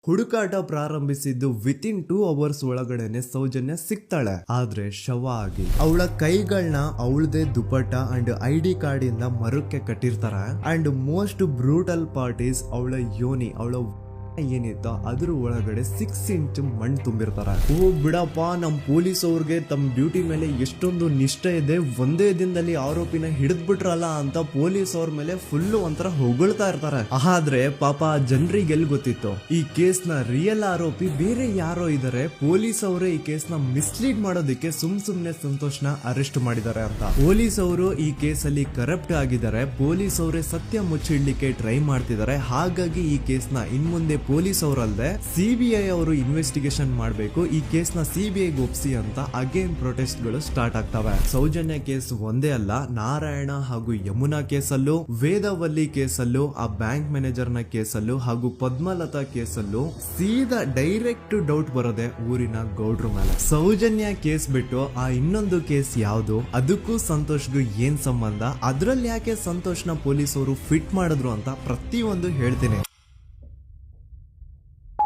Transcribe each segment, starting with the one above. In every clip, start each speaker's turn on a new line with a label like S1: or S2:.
S1: ಹುಡುಕಾಟ ಪ್ರಾರಂಭಿಸಿದ್ದು within 2 hours ಒಳಗಡೆನೆ ಸೌಜನ್ಯ ಸಿಗ್ತಾಳೆ. ಆದ್ರೆ ಶವ ಆಗಿ ಅವಳ ಕೈಗಳನ್ನ ಅವಳದೇ ದುಪಟ್ಟ ಅಂಡ್ ID ಕಾರ್ಡ್ ಇಂದ ಮರಕ್ಕೆ ಕಟ್ಟಿರ್ತಾರೆ. And most brutal part is ಅವಳ ಯೋನಿ, ಅವಳ ಏನಿತ್ತು ಅದ್ರ ಒಳಗಡೆ 6 ಇಂಚ್ ಮಣ್ಣು ತುಂಬಿರ್ತಾರೆ. ಓ ಬಿಡಪ್ಪ, ನಮ್ ಪೊಲೀಸ್ ಅವ್ರಿಗೆ ತಮ್ಮ ಡ್ಯೂಟಿ ಮೇಲೆ ಎಷ್ಟೊಂದು ನಿಷ್ಠೆ ಇದೆ, ಒಂದೇ ದಿನದಲ್ಲಿ ಆರೋಪಿನ ಹಿಡಿದ್ ಬಿಟ್ರಲ್ಲ ಅಂತ ಪೊಲೀಸ್ ಅವ್ರ ಮೇಲೆ ಫುಲ್ ಒಂಥರ ಹೊಗಳ್ತಾ ಇರ್ತಾರೆ. ಆದ್ರೆ ಪಾಪ ಜನರಿಗೆ ಎಲ್ಲಿ ಗೊತ್ತಿತ್ತು ಈ ಕೇಸ್ ನ ರಿಯಲ್ ಆರೋಪಿ ಬೇರೆ ಯಾರೋ ಇದಾರೆ, ಪೊಲೀಸ್ ಅವರೇ ಈ ಕೇಸ್ ನ ಮಿಸ್ಲೀಡ್ ಮಾಡೋದಕ್ಕೆ ಸುಮ್ನೆ ಸಂತೋಷ್ನ ಅರೆಸ್ಟ್ ಮಾಡಿದ್ದಾರೆ ಅಂತ. ಪೊಲೀಸ್ ಅವರು ಈ ಕೇಸ್ ಅಲ್ಲಿ ಕರಪ್ಟ್ ಆಗಿದ್ದಾರೆ, ಪೊಲೀಸ್ ಅವರೇ ಸತ್ಯ ಮುಚ್ಚಿಡ್ಲಿಕ್ಕೆ ಟ್ರೈ ಮಾಡ್ತಿದ್ದಾರೆ. ಹಾಗಾಗಿ ಈ ಕೇಸ್ ನ ಇನ್ಮುಂದೆ ಪೊಲೀಸ್ ಅವರಲ್ಲದೆ CBI ಅವರು ಇನ್ವೆಸ್ಟಿಗೇಷನ್ ಮಾಡಬೇಕು, ಈ ಕೇಸ್ ನ CBI ಒಪ್ಸಿ ಅಂತ ಅಗೇನ್ ಪ್ರೊಟೆಸ್ಟ್ ಗಳು ಸ್ಟಾರ್ಟ್ ಆಗ್ತವೆ. ಸೌಜನ್ಯ ಕೇಸ್ ಒಂದೇ ಅಲ್ಲ, ನಾರಾಯಣ ಹಾಗೂ ಯಮುನಾ ಕೇಸಲ್ಲೂ, ವೇದವಲ್ಲಿ ಕೇಸಲ್ಲೂ, ಆ ಬ್ಯಾಂಕ್ ಮ್ಯಾನೇಜರ್ ನ ಕೇಸಲ್ಲೂ ಹಾಗೂ ಪದ್ಮಲತಾ ಕೇಸಲ್ಲೂ ಸೀದಾ ಡೈರೆಕ್ಟ್ ಡೌಟ್ ಬರೋದೆ ಊರಿನ ಗೌಡ್ರ ಮೇಲೆ. ಸೌಜನ್ಯ ಕೇಸ್ ಬಿಟ್ಟು ಆ ಇನ್ನೊಂದು ಕೇಸ್ ಯಾವುದು, ಅದಕ್ಕೂ ಸಂತೋಷ್ಗೂ ಏನ್ ಸಂಬಂಧ, ಅದ್ರಲ್ಲಿ ಯಾಕೆ ಸಂತೋಷ್ನ ಪೊಲೀಸ್ ಅವರು ಫಿಟ್ ಮಾಡಿದ್ರು ಅಂತ ಪ್ರತಿಯೊಂದು ಹೇಳ್ತೀನಿ.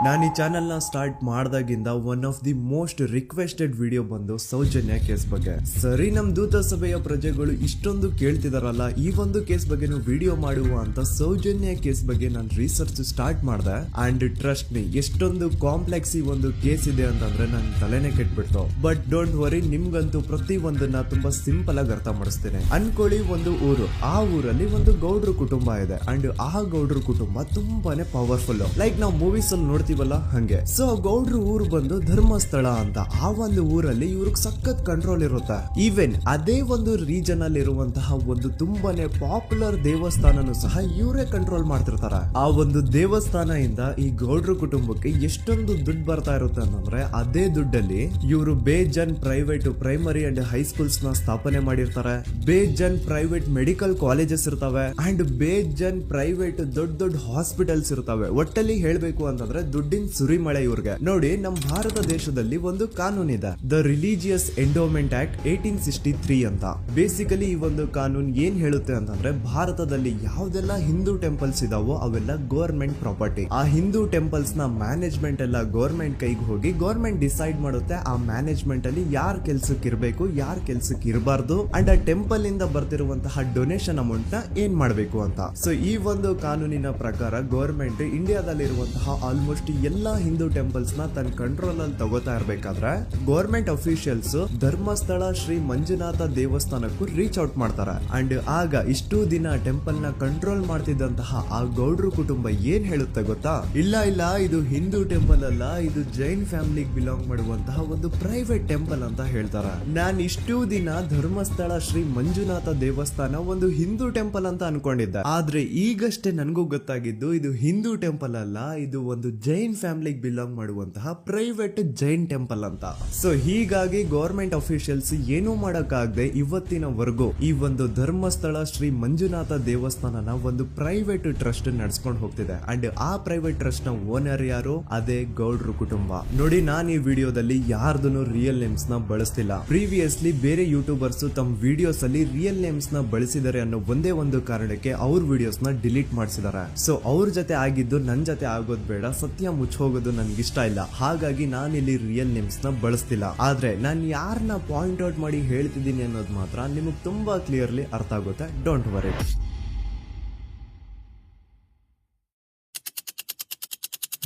S1: ನಾನು ಈ ಚಾನೆಲ್ ನ ಸ್ಟಾರ್ಟ್ ಮಾಡ್ದಾಗಿಂದ one of the most requested video ಬಂದು ಸೌಜನ್ಯ ಕೇಸ್ ಬಗ್ಗೆ. ಸರಿ, ನಮ್ ದೂತ ಸಭೆಯ ಪ್ರಜೆಗಳು ಇಷ್ಟೊಂದು ಕೇಳ್ತಿದಾರಲ್ಲ, ಈ ಒಂದು ಕೇಸ್ ಬಗ್ಗೆ ವಿಡಿಯೋ ಮಾಡುವ ಅಂತ ಸೌಜನ್ಯ ಕೇಸ್ ಬಗ್ಗೆ ನಾನು ರಿಸರ್ಚ್ ಸ್ಟಾರ್ಟ್ ಮಾಡ್ದೆ. ಅಂಡ್ ಟ್ರಸ್ಟ್ ಮೀ, ಎಷ್ಟೊಂದು ಕಾಂಪ್ಲೆಕ್ಸ್ ಈ ಒಂದು ಕೇಸ್ ಇದೆ ಅಂತಂದ್ರೆ ನನ್ ತಲೆನೇ ಕೆಟ್ಬಿಡ್ತು. ಬಟ್ ಡೋಂಟ್ ವರಿ, ನಿಮ್ಗಂತೂ ಪ್ರತಿ ಒಂದನ್ನ ತುಂಬಾ ಸಿಂಪಲ್ ಆಗಿ ಅರ್ಥ ಮಾಡಿಸ್ತೇನೆ. ಅನ್ಕೊಳ್ಳಿ, ಒಂದು ಊರು, ಆ ಊರಲ್ಲಿ ಒಂದು ಗೌಡ್ರ ಕುಟುಂಬ ಇದೆ. ಅಂಡ್ ಆ ಗೌಡ್ರ ಕುಟುಂಬ ತುಂಬಾನೇ ಪವರ್ಫುಲ್, ಲೈಕ್ ನಾವು ಮೂವೀಸ್ ಅಲ್ಲಿ ನೋಡ್ತೀವಲ್ಲ ಹಂಗೆ. ಸೊ ಗೌಡ್ರು ಊರು ಬಂದು ಧರ್ಮಸ್ಥಳ ಅಂತ. ಆ ಒಂದು ಊರಲ್ಲಿ ಇವ್ರಿಗೆ ಸಖತ್ ಕಂಟ್ರೋಲ್ ಇರುತ್ತೆ. ಈವನ್ ಅದೇ ಒಂದು ರೀಜನ್ ಅಲ್ಲಿ ಇರುವಂತಹ ಒಂದು ತುಂಬಾನೇ ಪಾಪ್ಯುಲರ್ ದೇವಸ್ಥಾನನು ಸಹ ಇವರೇ ಕಂಟ್ರೋಲ್ ಮಾಡ್ತಿರ್ತಾರೆ. ಆ ಒಂದು ದೇವಸ್ಥಾನ ಇಂದ ಈ ಗೌಡ್ರ ಕುಟುಂಬಕ್ಕೆ ಎಷ್ಟೊಂದು ದುಡ್ಡು ಬರ್ತಾ ಇರುತ್ತೆ ಅಂತಂದ್ರೆ, ಅದೇ ದುಡ್ಡಲ್ಲಿ ಇವರು ಬೇಜನ್ ಪ್ರೈವೇಟ್ ಪ್ರೈಮರಿ ಅಂಡ್ ಹೈಸ್ಕೂಲ್ಸ್ ನ ಸ್ಥಾಪನೆ ಮಾಡಿರ್ತಾರೆ, ಬೇಜನ್ ಪ್ರೈವೇಟ್ ಮೆಡಿಕಲ್ ಕಾಲೇಜಸ್ ಇರ್ತವೆ, ಅಂಡ್ ಬೇಜನ್ ಪ್ರೈವೇಟ್ ದೊಡ್ಡ ಹಾಸ್ಪಿಟಲ್ಸ್ ಇರ್ತವೆ. ಒಟ್ಟಲ್ಲಿ ಹೇಳ್ಬೇಕು ಅಂತಂದ್ರೆ ದುಡ್ಡಿನ ಸುರಿಮಳೆ ಇವ್ರಿಗೆ. ನೋಡಿ, ನಮ್ಮ ಭಾರತ ದೇಶದಲ್ಲಿ ಒಂದು ಕಾನೂನಿದೆ, ದ ರಿಲಿಜಿಯಸ್ ಎಂಡೋಮೆಂಟ್ ಆಕ್ಟ್ 1863 ಅಂತ. ಬೇಸಿಕಲಿ ಈ ಒಂದು ಕಾನೂನು ಏನ್ ಹೇಳುತ್ತೆ ಅಂತಂದ್ರೆ, ಭಾರತದಲ್ಲಿ ಯಾವ್ದೆಲ್ಲ ಹಿಂದೂ ಟೆಂಪಲ್ಸ್ ಇದಾವೋ ಅವೆಲ್ಲ ಗವರ್ಮೆಂಟ್ ಪ್ರಾಪರ್ಟಿ. ಆ ಹಿಂದೂ ಟೆಂಪಲ್ಸ್ ನ ಮ್ಯಾನೇಜ್ಮೆಂಟ್ ಎಲ್ಲ ಗವರ್ಮೆಂಟ್ ಕೈಗೆ ಹೋಗಿ ಗವರ್ಮೆಂಟ್ ಡಿಸೈಡ್ ಮಾಡುತ್ತೆ ಆ ಮ್ಯಾನೇಜ್ಮೆಂಟ್ ಅಲ್ಲಿ ಯಾರ್ ಕೆಲ್ಸಕ್ಕೆ ಇರಬೇಕು, ಯಾರ್ ಕೆಲ್ಸಕ್ಕೆ ಇರಬಾರ್ದು, ಅಂಡ್ ಆ ಟೆಂಪಲ್ ಇಂದ ಬರ್ತಿರುವಂತಹ ಡೊನೇಷನ್ ಅಮೌಂಟ್ ನ ಏನ್ ಮಾಡಬೇಕು ಅಂತ. ಸೊ ಈ ಒಂದು ಕಾನೂನಿನ ಪ್ರಕಾರ ಗವರ್ಮೆಂಟ್ ಇಂಡಿಯಾದಲ್ಲಿ ಇರುವಂತಹ ಆಲ್ಮೋಸ್ಟ್ ಎಲ್ಲಾ ಹಿಂದೂ ಟೆಂಪಲ್ಸ್ ನ ತನ್ನ ಕಂಟ್ರೋಲ್ ಅಲ್ಲಿ ತಗೋತಾ ಇರ್ಬೇಕಾದ್ರೆ ಗವರ್ಮೆಂಟ್ ಅಫಿಷಿಯಲ್ಸ್ ಧರ್ಮಸ್ಥಳ ಶ್ರೀ ಮಂಜುನಾಥ ದೇವಸ್ಥಾನಕ್ಕೂ ರೀಚ್ ಔಟ್ ಮಾಡ್ತಾರೆ. ಅಂಡ್ ಆಗ ಇಷ್ಟು ದಿನ ಟೆಂಪಲ್ ನ ಕಂಟ್ರೋಲ್ ಮಾಡ್ತಿದ್ದಂತಹ ಆ ಗೌಡ್ರ ಕುಟುಂಬ ಏನ್ ಹೇಳುತ್ತೆ ಗೊತ್ತಾ, ಇಲ್ಲ ಇದು ಹಿಂದೂ ಟೆಂಪಲ್ ಅಲ್ಲ, ಇದು ಜೈನ್ ಫ್ಯಾಮಿಲಿಗೆ ಬಿಲಾಂಗ್ ಮಾಡುವಂತಹ ಒಂದು ಪ್ರೈವೇಟ್ ಟೆಂಪಲ್ ಅಂತ ಹೇಳ್ತಾರೆ. ನಾನು ಇಷ್ಟು ದಿನ ಧರ್ಮಸ್ಥಳ ಶ್ರೀ ಮಂಜುನಾಥ ದೇವಸ್ಥಾನ ಒಂದು ಹಿಂದೂ ಟೆಂಪಲ್ ಅಂತ ಅನ್ಕೊಂಡಿದ್ದೆ. ಆದ್ರೆ ಈಗಷ್ಟೇ ನನಗೂ ಗೊತ್ತಾಗಿದ್ದು ಇದು ಹಿಂದೂ ಟೆಂಪಲ್ ಅಲ್ಲ, ಇದು ಒಂದು ಜೈನ್ ಫ್ಯಾಮಿಲಿಗೆ ಬಿಲಾಂಗ್ ಮಾಡುವಂತಹ ಪ್ರೈವೇಟ್ ಜೈನ್ ಟೆಂಪಲ್ ಅಂತ. ಸೊ ಹೀಗಾಗಿ ಗವರ್ಮೆಂಟ್ ಅಫಿಷಿಯಲ್ಸ್ ಏನೂ ಮಾಡಕ್ಕಾಗದೆ ಇವತ್ತಿನವರೆಗೂ ಈ ಒಂದು ಧರ್ಮಸ್ಥಳ ಶ್ರೀ ಮಂಜುನಾಥ ದೇವಸ್ಥಾನನ ಒಂದು ಪ್ರೈವೇಟ್ ಟ್ರಸ್ಟ್ ನಡೆಸ್ಕೊಂಡು ಹೋಗ್ತಿದೆ. ಅಂಡ್ ಆ ಪ್ರೈವೇಟ್ ಟ್ರಸ್ಟ್ ನ ಓನರ್ ಯಾರು, ಅದೇ ಗೌಡ್ರ ಕುಟುಂಬ. ನೋಡಿ, ನಾನು ಈ ವಿಡಿಯೋದಲ್ಲಿ ಯಾರ್ದನ್ನು ರಿಯಲ್ ನೇಮ್ಸ್ ನ ಬಳಸ್ತಿಲ್ಲ. ಪ್ರೀವಿಯಸ್ಲಿ ಬೇರೆ ಯೂಟ್ಯೂಬರ್ಸ್ ತಮ್ಮ ವಿಡಿಯೋಸ್ ಅಲ್ಲಿ ರಿಯಲ್ ನೇಮ್ಸ್ ನ ಬಳಸಿದ್ದಾರೆ ಅನ್ನೋ ಒಂದೇ ಒಂದು ಕಾರಣಕ್ಕೆ ಅವ್ರ ವಿಡಿಯೋಸ್ ನ ಡಿಲೀಟ್ ಮಾಡಿಸಿದ್ದಾರೆ. ಸೊ ಅವ್ರ ಜೊತೆ ಆಗಿದ್ದು ನನ್ ಜೊತೆ ಆಗೋದ್ ಬೇಡ, ಸತ್ಯ ಮುಚ್ಚೋಗೋದು ನನ್ಗಿಷ್ಟ ಇಲ್ಲ. ಹಾಗಾಗಿ ನಾನಿಲ್ಲಿ ರಿಯಲ್ ನೇಮ್ಸ್ ನ ಬಳಸ್ತಿಲ್ಲ. ಆದ್ರೆ ನಾನು ಯಾರನ್ನ ಪಾಯಿಂಟ್ ಔಟ್ ಮಾಡಿ ಹೇಳ್ತಿದ್ದೀನಿ ಅನ್ನೋದು ಮಾತ್ರ ನಿಮಗೆ ತುಂಬಾ ಕ್ಲಿಯರ್ಲಿ ಅರ್ಥ ಆಗುತ್ತೆ. Don't worry.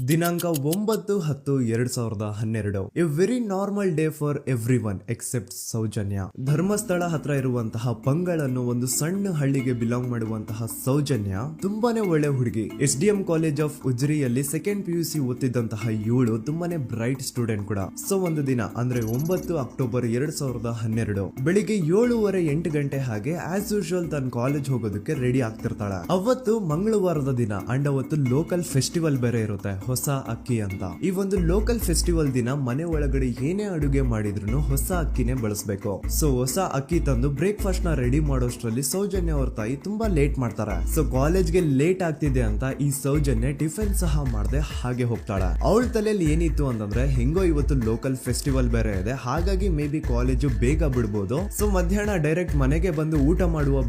S1: ದಿನಾಂಕ 9/10/2012. A very normal day for everyone except Soujanya. Dharmasthala ಹತ್ರ ಇರುವಂತಹ ಪಂಗಳ್ ಅನ್ನೋ ಒಂದು ಸಣ್ಣ ಹಳ್ಳಿಗೆ ಬಿಲಾಂಗ್ ಮಾಡುವಂತಹ ಸೌಜನ್ಯ ತುಂಬಾನೇ ಒಳ್ಳೆ ಹುಡುಗಿ. SDM ಕಾಲೇಜ್ ಆಫ್ ಉಜ್ರಿಯಲ್ಲಿ 2nd PUC ಓದ್ತಿದ್ದಂತಹ ಇವಳು ತುಂಬಾನೇ ಬ್ರೈಟ್ ಸ್ಟೂಡೆಂಟ್ ಕೂಡ. ಸೊ ಒಂದು ದಿನ ಅಂದ್ರೆ 9 ಅಕ್ಟೋಬರ್ 2012 ಬೆಳಿಗ್ಗೆ 7:30-8 ಗಂಟೆ ಹಾಗೆ ಆಸ್ ಯೂಶುವಲ್ ತನ್ನ ಕಾಲೇಜ್ ಹೋಗೋದಕ್ಕೆ ರೆಡಿ ಆಗ್ತಿರ್ತಾಳೆ. ಅವತ್ತು ಮಂಗಳವಾರದ ದಿನ ಅಂಡ್ ಅವತ್ತು ಲೋಕಲ್ ಫೆಸ್ಟಿವಲ್ ಬೇರೆ ಇರುತ್ತೆ, ಹೊಸ ಅಕ್ಕಿ ಅಂತ. ಈ ಒಂದು ಲೋಕಲ್ ಫೆಸ್ಟಿವಲ್ ದಿನ ಮನೆ ಒಳಗಡೆ ಏನೇ ಅಡುಗೆ ಮಾಡಿದ್ರು ಹೊಸ ಅಕ್ಕಿನೇ ಬಳಸಬೇಕು. ಸೊ ಹೊಸ ಅಕ್ಕಿ ತಂದು ಬ್ರೇಕ್ಫಾಸ್ಟ್ ನ ರೆಡಿ ಮಾಡೋಷ್ಟ್ರಲ್ಲಿ ಸೌಜನ್ಯ ಅವ್ರ ತಾಯಿ ತುಂಬಾ ಲೇಟ್ ಮಾಡ್ತಾರೆ. ಸೊ ಕಾಲೇಜ್ಗೆ ಲೇಟ್ ಆಗ್ತಿದೆ ಅಂತ ಈ ಸೌಜನ್ಯ ಟಿಫಿನ್ ಸಹ ಮಾಡದೆ ಹಾಗೆ ಹೋಗ್ತಾಳೆ. ಅವಳ ತಲೆಯಲ್ಲಿ ಏನಿತ್ತು ಅಂತಂದ್ರೆ, ಹೆಂಗೋ ಇವತ್ತು ಲೋಕಲ್ ಫೆಸ್ಟಿವಲ್ ಬೇರೆ ಇದೆ, ಹಾಗಾಗಿ ಮೇ ಬಿ ಕಾಲೇಜು ಬೇಗ ಬಿಡ್ಬೋದು, ಸೊ ಮಧ್ಯಾಹ್ನ ಡೈರೆಕ್ಟ್ ಮನೆಗೆ ಬಂದು ಊಟ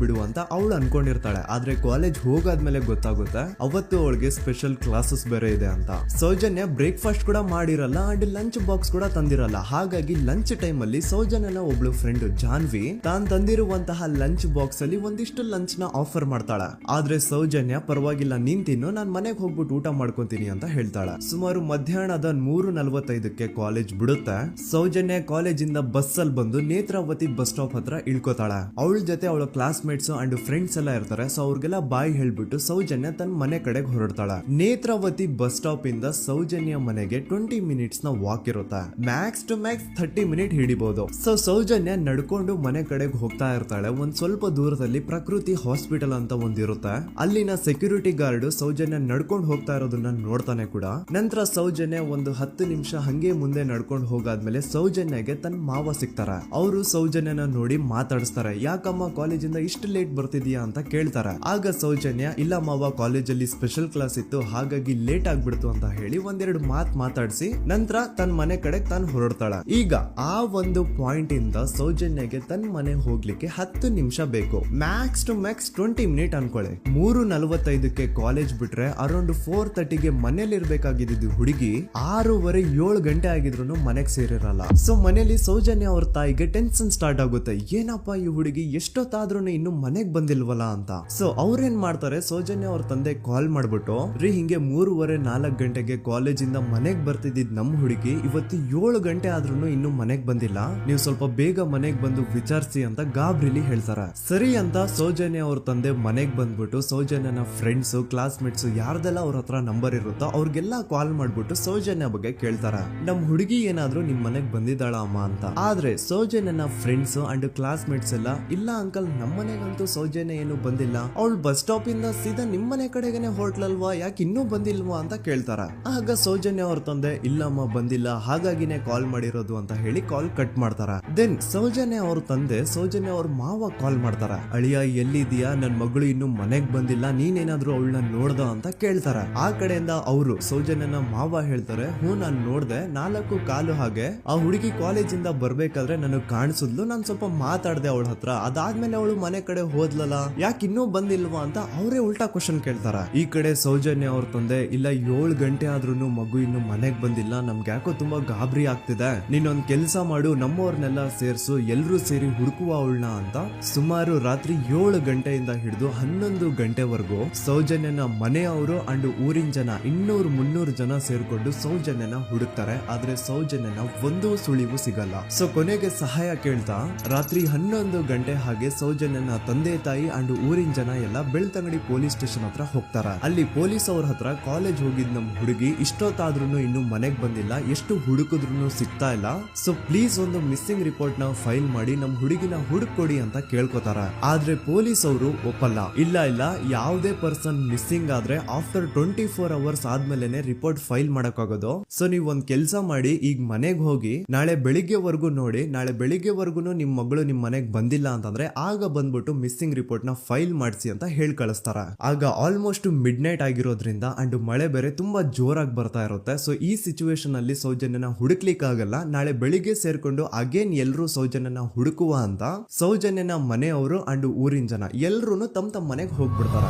S1: ಬಿಡು ಅಂತ ಅವಳು ಅನ್ಕೊಂಡಿರ್ತಾಳೆ. ಆದ್ರೆ ಕಾಲೇಜ್ ಹೋಗಾದ್ಮೇಲೆ ಗೊತ್ತಾಗುತ್ತೆ ಅವತ್ತು ಅವಳಿಗೆ ಸ್ಪೆಷಲ್ ಕ್ಲಾಸಸ್ ಬೇರೆ ಇದೆ ಅಂತ. ಅಂತ. ಸೌಜನ್ಯ ಬ್ರೇಕ್ಫಾಸ್ಟ್ ಕೂಡ ಮಾಡಿರಲ್ಲ ಅಂಡ್ ಲಂಚ್ ಬಾಕ್ಸ್ ಕೂಡ ತಂದಿರಲ್ಲ. ಹಾಗಾಗಿ ಲಂಚ್ ಟೈಮ್ ಅಲ್ಲಿ ಸೌಜನ್ಯನ ಒಬ್ಳು ಫ್ರೆಂಡ್ ಜಾನ್ವಿ ತಾನ್ ತಂದಿರುವಂತಹ ಲಂಚ್ ಬಾಕ್ಸ್ ಅಲ್ಲಿ ಒಂದಿಷ್ಟು ಲಂಚ್ ನ ಆಫರ್ ಮಾಡ್ತಾಳ. ಆದ್ರೆ ಸೌಜನ್ಯ ಪರವಾಗಿಲ್ಲ ನೀನ್ ತಿನ್ನು, ನಾನ್ ಮನೆಗೆ ಹೋಗ್ಬಿಟ್ಟು ಊಟ ಮಾಡ್ಕೊಂತೀನಿ ಅಂತ ಹೇಳ್ತಾಳ. ಸುಮಾರು ಮಧ್ಯಾಹ್ನದ 3:45ಕ್ಕೆ ಕಾಲೇಜ್ ಬಿಡುತ್ತೆ. ಸೌಜನ್ಯ ಕಾಲೇಜ್ ಇಂದ ಬಸ್ ಅಲ್ಲಿ ಬಂದು ನೇತ್ರಾವತಿ ಬಸ್ ಸ್ಟಾಪ್ ಹತ್ರ ಇಳ್ಕೋತಾಳ. ಅವಳ ಜೊತೆ ಅವಳ ಕ್ಲಾಸ್ ಮೇಟ್ಸ್ ಅಂಡ್ ಫ್ರೆಂಡ್ಸ್ ಎಲ್ಲ ಇರ್ತಾರೆ. ಸೊ ಅವ್ರಿಗೆಲ್ಲ ಬಾಯ್ ಹೇಳ್ಬಿಟ್ಟು ಸೌಜನ್ಯ ತನ್ನ ಮನೆ ಕಡೆಗೆ ಹೊರಡ್ತಾಳ. ನೇತ್ರಾವತಿ ಬಸ್ ಸ್ಟಾಪ್ ಇಂದ ಸೌಜನ್ಯ ಮನೆಗೆ 20 ಮಿನಿಟ್ಸ್ ನ ವಾಕ್ ಇರುತ್ತೆ. ಮ್ಯಾಕ್ಸ್ ಟು ಮ್ಯಾಕ್ಸ್ 30 ಮಿನಿಟ್ ಹಿಡಿಬಹುದು. ಸೊ ಸೌಜನ್ಯ ನಡ್ಕೊಂಡು ಮನೆ ಕಡೆಗೆ ಹೋಗ್ತಾ ಇರ್ತಾಳೆ. ಒಂದ್ ಸ್ವಲ್ಪ ದೂರದಲ್ಲಿ ಪ್ರಕೃತಿ ಹಾಸ್ಪಿಟಲ್ ಅಂತ ಒಂದಿರುತ್ತೆ. ಅಲ್ಲಿನ ಸೆಕ್ಯೂರಿಟಿ ಗಾರ್ಡ್ ಸೌಜನ್ಯ ನಡ್ಕೊಂಡು ಹೋಗ್ತಾ ಇರೋದನ್ನ ನೋಡ್ತಾನೆ ಕೂಡ. ನಂತರ ಸೌಜನ್ಯ ಒಂದು 10 ನಿಮಿಷ ಹಂಗೆ ಮುಂದೆ ನಡ್ಕೊಂಡು ಹೋಗಾದ್ಮೇಲೆ ಸೌಜನ್ಯಗೆ ತನ್ನ ಮಾವ ಸಿಗ್ತಾರ. ಅವರು ಸೌಜನ್ಯನ ನೋಡಿ ಮಾತಾಡಿಸ್ತಾರೆ. ಯಾಕಮ್ಮ ಕಾಲೇಜಿಂದ ಇಷ್ಟು ಲೇಟ್ ಬರ್ತಿದೀಯಾ ಅಂತ ಕೇಳ್ತಾರೆ. ಆಗ ಸೌಜನ್ಯ ಇಲ್ಲ ಮಾವ, ಕಾಲೇಜಲ್ಲಿ ಸ್ಪೆಷಲ್ ಕ್ಲಾಸ್ ಇತ್ತು ಹಾಗಾಗಿ ಲೇಟ್ ಆಗ್ಬಿಡ್ತು ಅಂತ ಹೇಳಿ ಒಂದೆರಡು ಮಾತಾಡಿಸಿ ನಂತರ ತನ್ನ ಮನೆ ಕಡೆ ತಾನು ಹೊರಡ್ತಾಳ. ಈಗ ಆ ಒಂದು ಪಾಯಿಂಟ್ ಇಂದ ಸೌಜನ್ಯಗೆ ತನ್ನ ಮನೆ ಹೋಗ್ಲಿಕ್ಕೆ 10 ನಿಮಿಷ ಬೇಕು. ಮ್ಯಾಕ್ಸ್ ಟು ಮ್ಯಾಕ್ಸ್ 20 ಮಿನಿಟ್ ಅನ್ಕೊಳ್ಳಿ. 3:45ಕ್ಕೆ ಕಾಲೇಜ್ ಬಿಟ್ರೆ ಅರೌಂಡ್ 4:30ಗೆ ಮನೇಲಿ ಇರ್ಬೇಕಾಗಿದ್ದು ಹುಡುಗಿ 6:15 ಗಂಟೆ ಆಗಿದ್ರು ಮನೆಗೆ ಸೇರಿರಲ್ಲ. ಸೊ ಮನೇಲಿ ಸೌಜನ್ಯ ಅವ್ರ ತಾಯಿಗೆ ಟೆನ್ಷನ್ ಸ್ಟಾರ್ಟ್ ಆಗುತ್ತೆ. ಏನಪ್ಪ ಈ ಹುಡುಗಿ ಎಷ್ಟೊತ್ತಾದ್ರೂ ಇನ್ನು ಮನೆಗ್ ಬಂದಿಲ್ವಲ್ಲ ಅಂತ. ಸೊ ಅವ್ರೇನ್ ಮಾಡ್ತಾರೆ, ಸೌಜನ್ಯ ಅವ್ರ ತಂದೆ ಕಾಲ್ ಮಾಡ್ಬಿಟ್ಟು ರೀ ಹಿಂಗೆ 3:30-4 ಗಂಟೆಗೆ ಕಾಲೇಜಿಂದ ಮನೆಗ್ ಬರ್ತಿದ್ದಿದ್ ನಮ್ ಹುಡುಗಿ ಇವತ್ತು 7 ಗಂಟೆ ಆದ್ರೂ ಇನ್ನು ಮನೆಗ್ ಬಂದಿಲ್ಲ, ನೀವು ಸ್ವಲ್ಪ ಬೇಗ ಮನೆಗ್ ಬಂದು ವಿಚಾರಿಸಿ ಅಂತ ಗಾಬ್ರಿಲಿ ಹೇಳ್ತಾರ. ಸರಿ ಅಂತ ಸೌಜನ್ಯ ಅವ್ರ ತಂದೆ ಮನೆಗ್ ಬಂದ್ಬಿಟ್ಟು ಸೌಜನ್ಯನ ಫ್ರೆಂಡ್ಸ್ ಕ್ಲಾಸ್ ಮೇಟ್ಸ್ ಯಾರ್ದೆಲ್ಲ ಅವ್ರ ಹತ್ರ ನಂಬರ್ ಇರುತ್ತೋ ಅವ್ರಿಗೆಲ್ಲ ಕಾಲ್ ಮಾಡ್ಬಿಟ್ಟು ಸೌಜನ್ಯ ಬಗ್ಗೆ ಕೇಳ್ತಾರ. ನಮ್ ಹುಡುಗಿ ಏನಾದ್ರೂ ನಿಮ್ ಮನೆಗ್ ಬಂದಿದ್ದಾಳ ಅಮ್ಮ ಅಂತ. ಆದ್ರೆ ಸೌಜನ್ಯನ ಫ್ರೆಂಡ್ಸ್ ಅಂಡ್ ಕ್ಲಾಸ್ ಮೇಟ್ಸ್ ಎಲ್ಲ ಇಲ್ಲ ಅಂಕಲ್ ನಮ್ ಮನೆಗಂತೂ ಸೌಜನ್ಯ ಏನು ಬಂದಿಲ್ಲ, ಅವಳು ಬಸ್ ಸ್ಟಾಪ್ ಇಂದ ಸೀದಾ ನಿಮ್ ಮನೆ ಕಡೆಗೇನೆ ಹೊರಟ್ಲಲ್ವಾ, ಯಾಕೆ ಇನ್ನೂ ಬಂದಿಲ್ವಾ ಅಂತ ಕೇಳ್ತಾರ. ಆಗ ಸೌಜನ್ಯ ಅವ್ರ ತಂದೆ ಇಲ್ಲಮ್ಮ ಬಂದಿಲ್ಲ ಹಾಗಾಗಿನೇ ಕಾಲ್ ಮಾಡಿರೋದು ಅಂತ ಹೇಳಿ ಕಾಲ್ ಕಟ್ ಮಾಡ್ತಾರ. ದೆನ್ ಸೌಜನ್ಯ ಅವ್ರ ತಂದೆ ಸೌಜನ್ಯ ಅವ್ರ ಮಾವ ಕಾಲ್ ಮಾಡ್ತಾರ. ಅಳಿಯ ಎಲ್ಲಿದ್ಯಾ, ನನ್ ಮಗಳು ಇನ್ನು ಮನೆಗ್ ಬಂದಿಲ್ಲ, ನೀನೇನಾದ್ರೂ ಅವಳನ್ನ ನೋಡ್ದ ಅಂತ ಕೇಳ್ತಾರ. ಆ ಕಡೆಯಿಂದ ಅವರು ಸೌಜನ್ಯನ ಮಾವ ಹೇಳ್ತಾರೆ, ಹ್ಞೂ ನಾನ್ ನೋಡ್ದೆ, 4:15 ಹಾಗೆ ಆ ಹುಡುಗಿ ಕಾಲೇಜಿಂದ ಬರ್ಬೇಕಾದ್ರೆ ನನಗ್ ಕಾಣಿಸಿದ್ಲು, ನಾನ್ ಸ್ವಲ್ಪ ಮಾತಾಡ್ದೆ ಅವಳ ಹತ್ರ, ಅದಾದ್ಮೇಲೆ ಅವಳು ಮನೆ ಕಡೆ ಹೋದ್ಲಲ್ಲ, ಯಾಕೆ ಇನ್ನೂ ಬಂದಿಲ್ವಾ ಅಂತ ಅವರೇ ಉಲ್ಟಾ ಕ್ವಶನ್ ಕೇಳ್ತಾರ. ಈ ಕಡೆ ಸೌಜನ್ಯ ಅವ್ರ ತಂದೆ ಇಲ್ಲ 7 ಗಂಟೆ ಆದ್ರೂ ಮಗು ಇನ್ನು ಮನೆಗ್ ಬಂದಿಲ್ಲ, ನಮ್ಗೆ ಯಾಕೋ ತುಂಬಾ ಗಾಬರಿ ಆಗ್ತಿದೆ, ನೀನೊಂದ್ ಕೆಲ್ಸ ಮಾಡು ನಮ್ಮವ್ರನ್ನೆಲ್ಲ ಸೇರ್ಸು ಎಲ್ರೂ ಸೇರಿ ಹುಡುಕುವ ಅವಳನ್ನ ಅಂತ ಸುಮಾರು ರಾತ್ರಿ 7 ಗಂಟೆಯಿಂದ ಹಿಡಿದು 11 ಗಂಟೆವರೆಗೂ ಸೌಜನ್ಯನ ಮನೆಯವರು ಅಂಡ್ ಊರಿನ ಜನ 200-300 ಜನ ಸೇರ್ಕೊಂಡು ಸೌಜನ್ಯನ ಹುಡುಕ್ತಾರೆ. ಆದ್ರೆ ಸೌಜನ್ಯನ ಒಂದು ಸುಳಿವು ಸಿಗಲ್ಲ. ಸೊ ಕೊನೆಗೆ ಸಹಾಯ ಕೇಳ್ತಾ ರಾತ್ರಿ 11 ಗಂಟೆ ಹಾಗೆ ಸೌಜನ್ಯನ ತಂದೆ ತಾಯಿ ಅಂಡ್ ಊರಿನ ಜನ ಎಲ್ಲ ಬೆಳ್ತಂಗಡಿ ಪೊಲೀಸ್ ಸ್ಟೇಷನ್ ಹತ್ರ ಹೋಗ್ತಾರ. ಅಲ್ಲಿ ಪೊಲೀಸ್ ಅವ್ರ ಹತ್ರ ಕಾಲೇಜ್ ಹೋಗಿದ್ ನಮ್ ಹುಡುಗಿ ಇಷ್ಟೊತ್ತಾದ್ರೂ ಇನ್ನು ಮನೆಗ್ ಬಂದಿಲ್ಲ, ಎಷ್ಟು ಹುಡುಕಿದ್ರು ಸಿಗ್ತಾ ಇಲ್ಲ, ಸೊ ಪ್ಲೀಸ್ ಒಂದು ಮಿಸ್ಸಿಂಗ್ ರಿಪೋರ್ಟ್ ನ ಫೈಲ್ ಮಾಡಿ ನಮ್ ಹುಡುಗಿನ ಹುಡುಕೊಡಿ ಅಂತ ಕೇಳ್ಕೊತಾರ. ಆದ್ರೆ ಪೊಲೀಸ್ ಅವರು ಒಪ್ಪಲ್ಲ. ಇಲ್ಲ ಯಾವುದೇ ಪರ್ಸನ್ ಮಿಸ್ಸಿಂಗ್ ಆದ್ರೆ ಆಫ್ಟರ್ 24 ಅವರ್ಸ್ ಆದ್ಮೇಲೆನೆ ರಿಪೋರ್ಟ್ ಫೈಲ್ ಮಾಡಕ್ಕಾಗೋದು. ಸೊ ನೀವ್ ಒಂದ್ ಕೆಲ್ಸ ಮಾಡಿ, ಈಗ ಮನೆಗ್ ಹೋಗಿ ನಾಳೆ ಬೆಳಿಗ್ಗೆವರೆಗೂ ನೋಡಿ, ನಾಳೆ ಬೆಳಿಗ್ಗೆವರೆಗೂ ನಿಮ್ ಮಗಳು ನಿಮ್ ಮನೆಗ್ ಬಂದಿಲ್ಲ ಅಂತಂದ್ರೆ ಆಗ ಬಂದ್ಬಿಟ್ಟು ಮಿಸ್ಸಿಂಗ್ ರಿಪೋರ್ಟ್ ನ ಫೈಲ್ ಮಾಡಿಸಿ ಅಂತ ಹೇಳಿ ಕಳಿಸ್ತಾರ. ಆಗ ಆಲ್ಮೋಸ್ಟ್ ಮಿಡ್ ನೈಟ್ ಆಗಿರೋದ್ರಿಂದ ಅಂಡ್ ಮಳೆ ಬೇರೆ ತುಂಬಾ ಜೋರಾಗಿ ಬರ್ತಾ ಇರುತ್ತೆ. ಸೊ ಈ ಸಿಚುವೇಶನ್ ಅಲ್ಲಿ ಸೌಜನ್ಯನ ಹುಡುಕ್ಲಿಕ್ಕೆ ಆಗಲ್ಲ. ನಾಳೆ ಬೆಳಿಗ್ಗೆ ಸೇರ್ಕೊಂಡು ಅಗೇನ್ ಎಲ್ರು ಸೌಜನ್ಯನ ಹುಡುಕುವ ಅಂತ ಸೌಜನ್ಯನ ಮನೆಯವರು ಅಂಡ್ ಊರಿನ ಜನ ಎಲ್ರು ತಮ್ಮ ಮನೆಗೆ ಹೋಗ್ಬಿಡ್ತಾರ.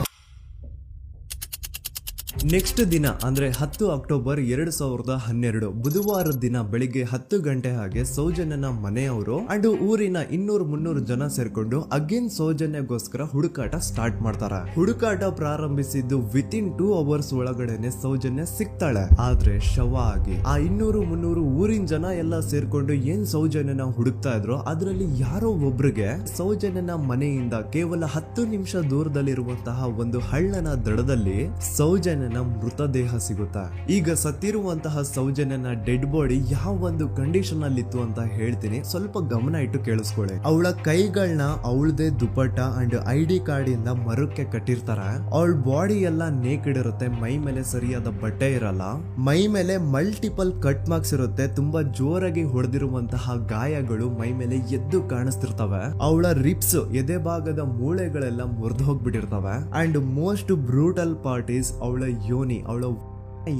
S1: ನೆಕ್ಸ್ಟ್ ದಿನ ಅಂದ್ರೆ 10 ಅಕ್ಟೋಬರ್ 2012 ಬುಧವಾರದ ದಿನ ಬೆಳಿಗ್ಗೆ 10 ಗಂಟೆ ಹಾಗೆ ಸೌಜನ್ಯನ ಮನೆಯವರು ಅಂಡ್ ಊರಿನ 200-300 ಜನ ಸೇರ್ಕೊಂಡು ಅಗೇನ್ ಸೌಜನ್ಯಗೋಸ್ಕರ ಹುಡುಕಾಟ ಸ್ಟಾರ್ಟ್ ಮಾಡ್ತಾರ. ಹುಡುಕಾಟ ಪ್ರಾರಂಭಿಸಿದ್ದು ವಿತಿನ್ 2 ಅವರ್ಸ್ ಒಳಗಡೆನೆ ಸೌಜನ್ಯ ಸಿಗ್ತಾಳೆ. ಆದ್ರೆ ಶವ ಆಗಿ ಆ 200-300 ಊರಿನ ಜನ ಎಲ್ಲ ಸೇರ್ಕೊಂಡು ಏನ್ ಸೌಜನ್ಯನ ಹುಡುಕ್ತಾ ಇದ್ರು ಅದ್ರಲ್ಲಿ ಯಾರೋ ಒಬ್ರಿಗೆ ಸೌಜನ್ಯನ ಮನೆಯಿಂದ ಕೇವಲ 10 ನಿಮಿಷ ದೂರದಲ್ಲಿರುವಂತಹ ಒಂದು ಹಳ್ಳನ ದಡದಲ್ಲಿ ಸೌಜನ್ಯ ಮೃತದೇಹ ಸಿಗುತ್ತಾ. ಈಗ ಸತ್ತಿರುವಂತಹ ಸೌಜನ್ಯನ ಡೆಡ್ ಬಾಡಿ ಯಾವ ಒಂದು ಕಂಡೀಷನ್ ಅಲ್ಲಿ ಇತ್ತು ಅಂತ ಹೇಳ್ತೀನಿ, ಸ್ವಲ್ಪ ಗಮನ ಇಟ್ಟು ಕೇಳಿಸ್ಕೊಳ್ಳಿ. ಅವಳ ಕೈಗಳನ್ನ ಅವಳದೇ ದುಪಟ್ಟ ಅಂಡ್ ID ಕಾರ್ಡ್ ಇಂದ ಮರಕ್ಕೆ ಕಟ್ಟಿರ್ತಾರ. ಅವಳ ಬಾಡಿ ಎಲ್ಲ ನೇಕೆಡ್ ಇರುತ್ತೆ, ಮೈ ಮೇಲೆ ಸರಿಯಾದ ಬಟ್ಟೆ ಇರಲ್ಲ, ಮೈ ಮೇಲೆ ಮಲ್ಟಿಪಲ್ ಕಟ್ ಮಾರ್ಕ್ಸ್ ಇರುತ್ತೆ, ತುಂಬಾ ಜೋರಾಗಿ ಹೊಡೆದಿರುವಂತಹ ಗಾಯಗಳು ಮೈ ಮೇಲೆ ಎದ್ದು ಕಾಣಿಸ್ತಿರ್ತವೆ. ಅವಳ ರಿಪ್ಸ್ ಎದೆ ಭಾಗದ ಮೂಳೆಗಳೆಲ್ಲ ಮುರಿದು ಹೋಗ್ಬಿಟ್ಟಿರ್ತವೆ. And most brutal part is ಅವಳ ಯೋನಿ, ಅವಳ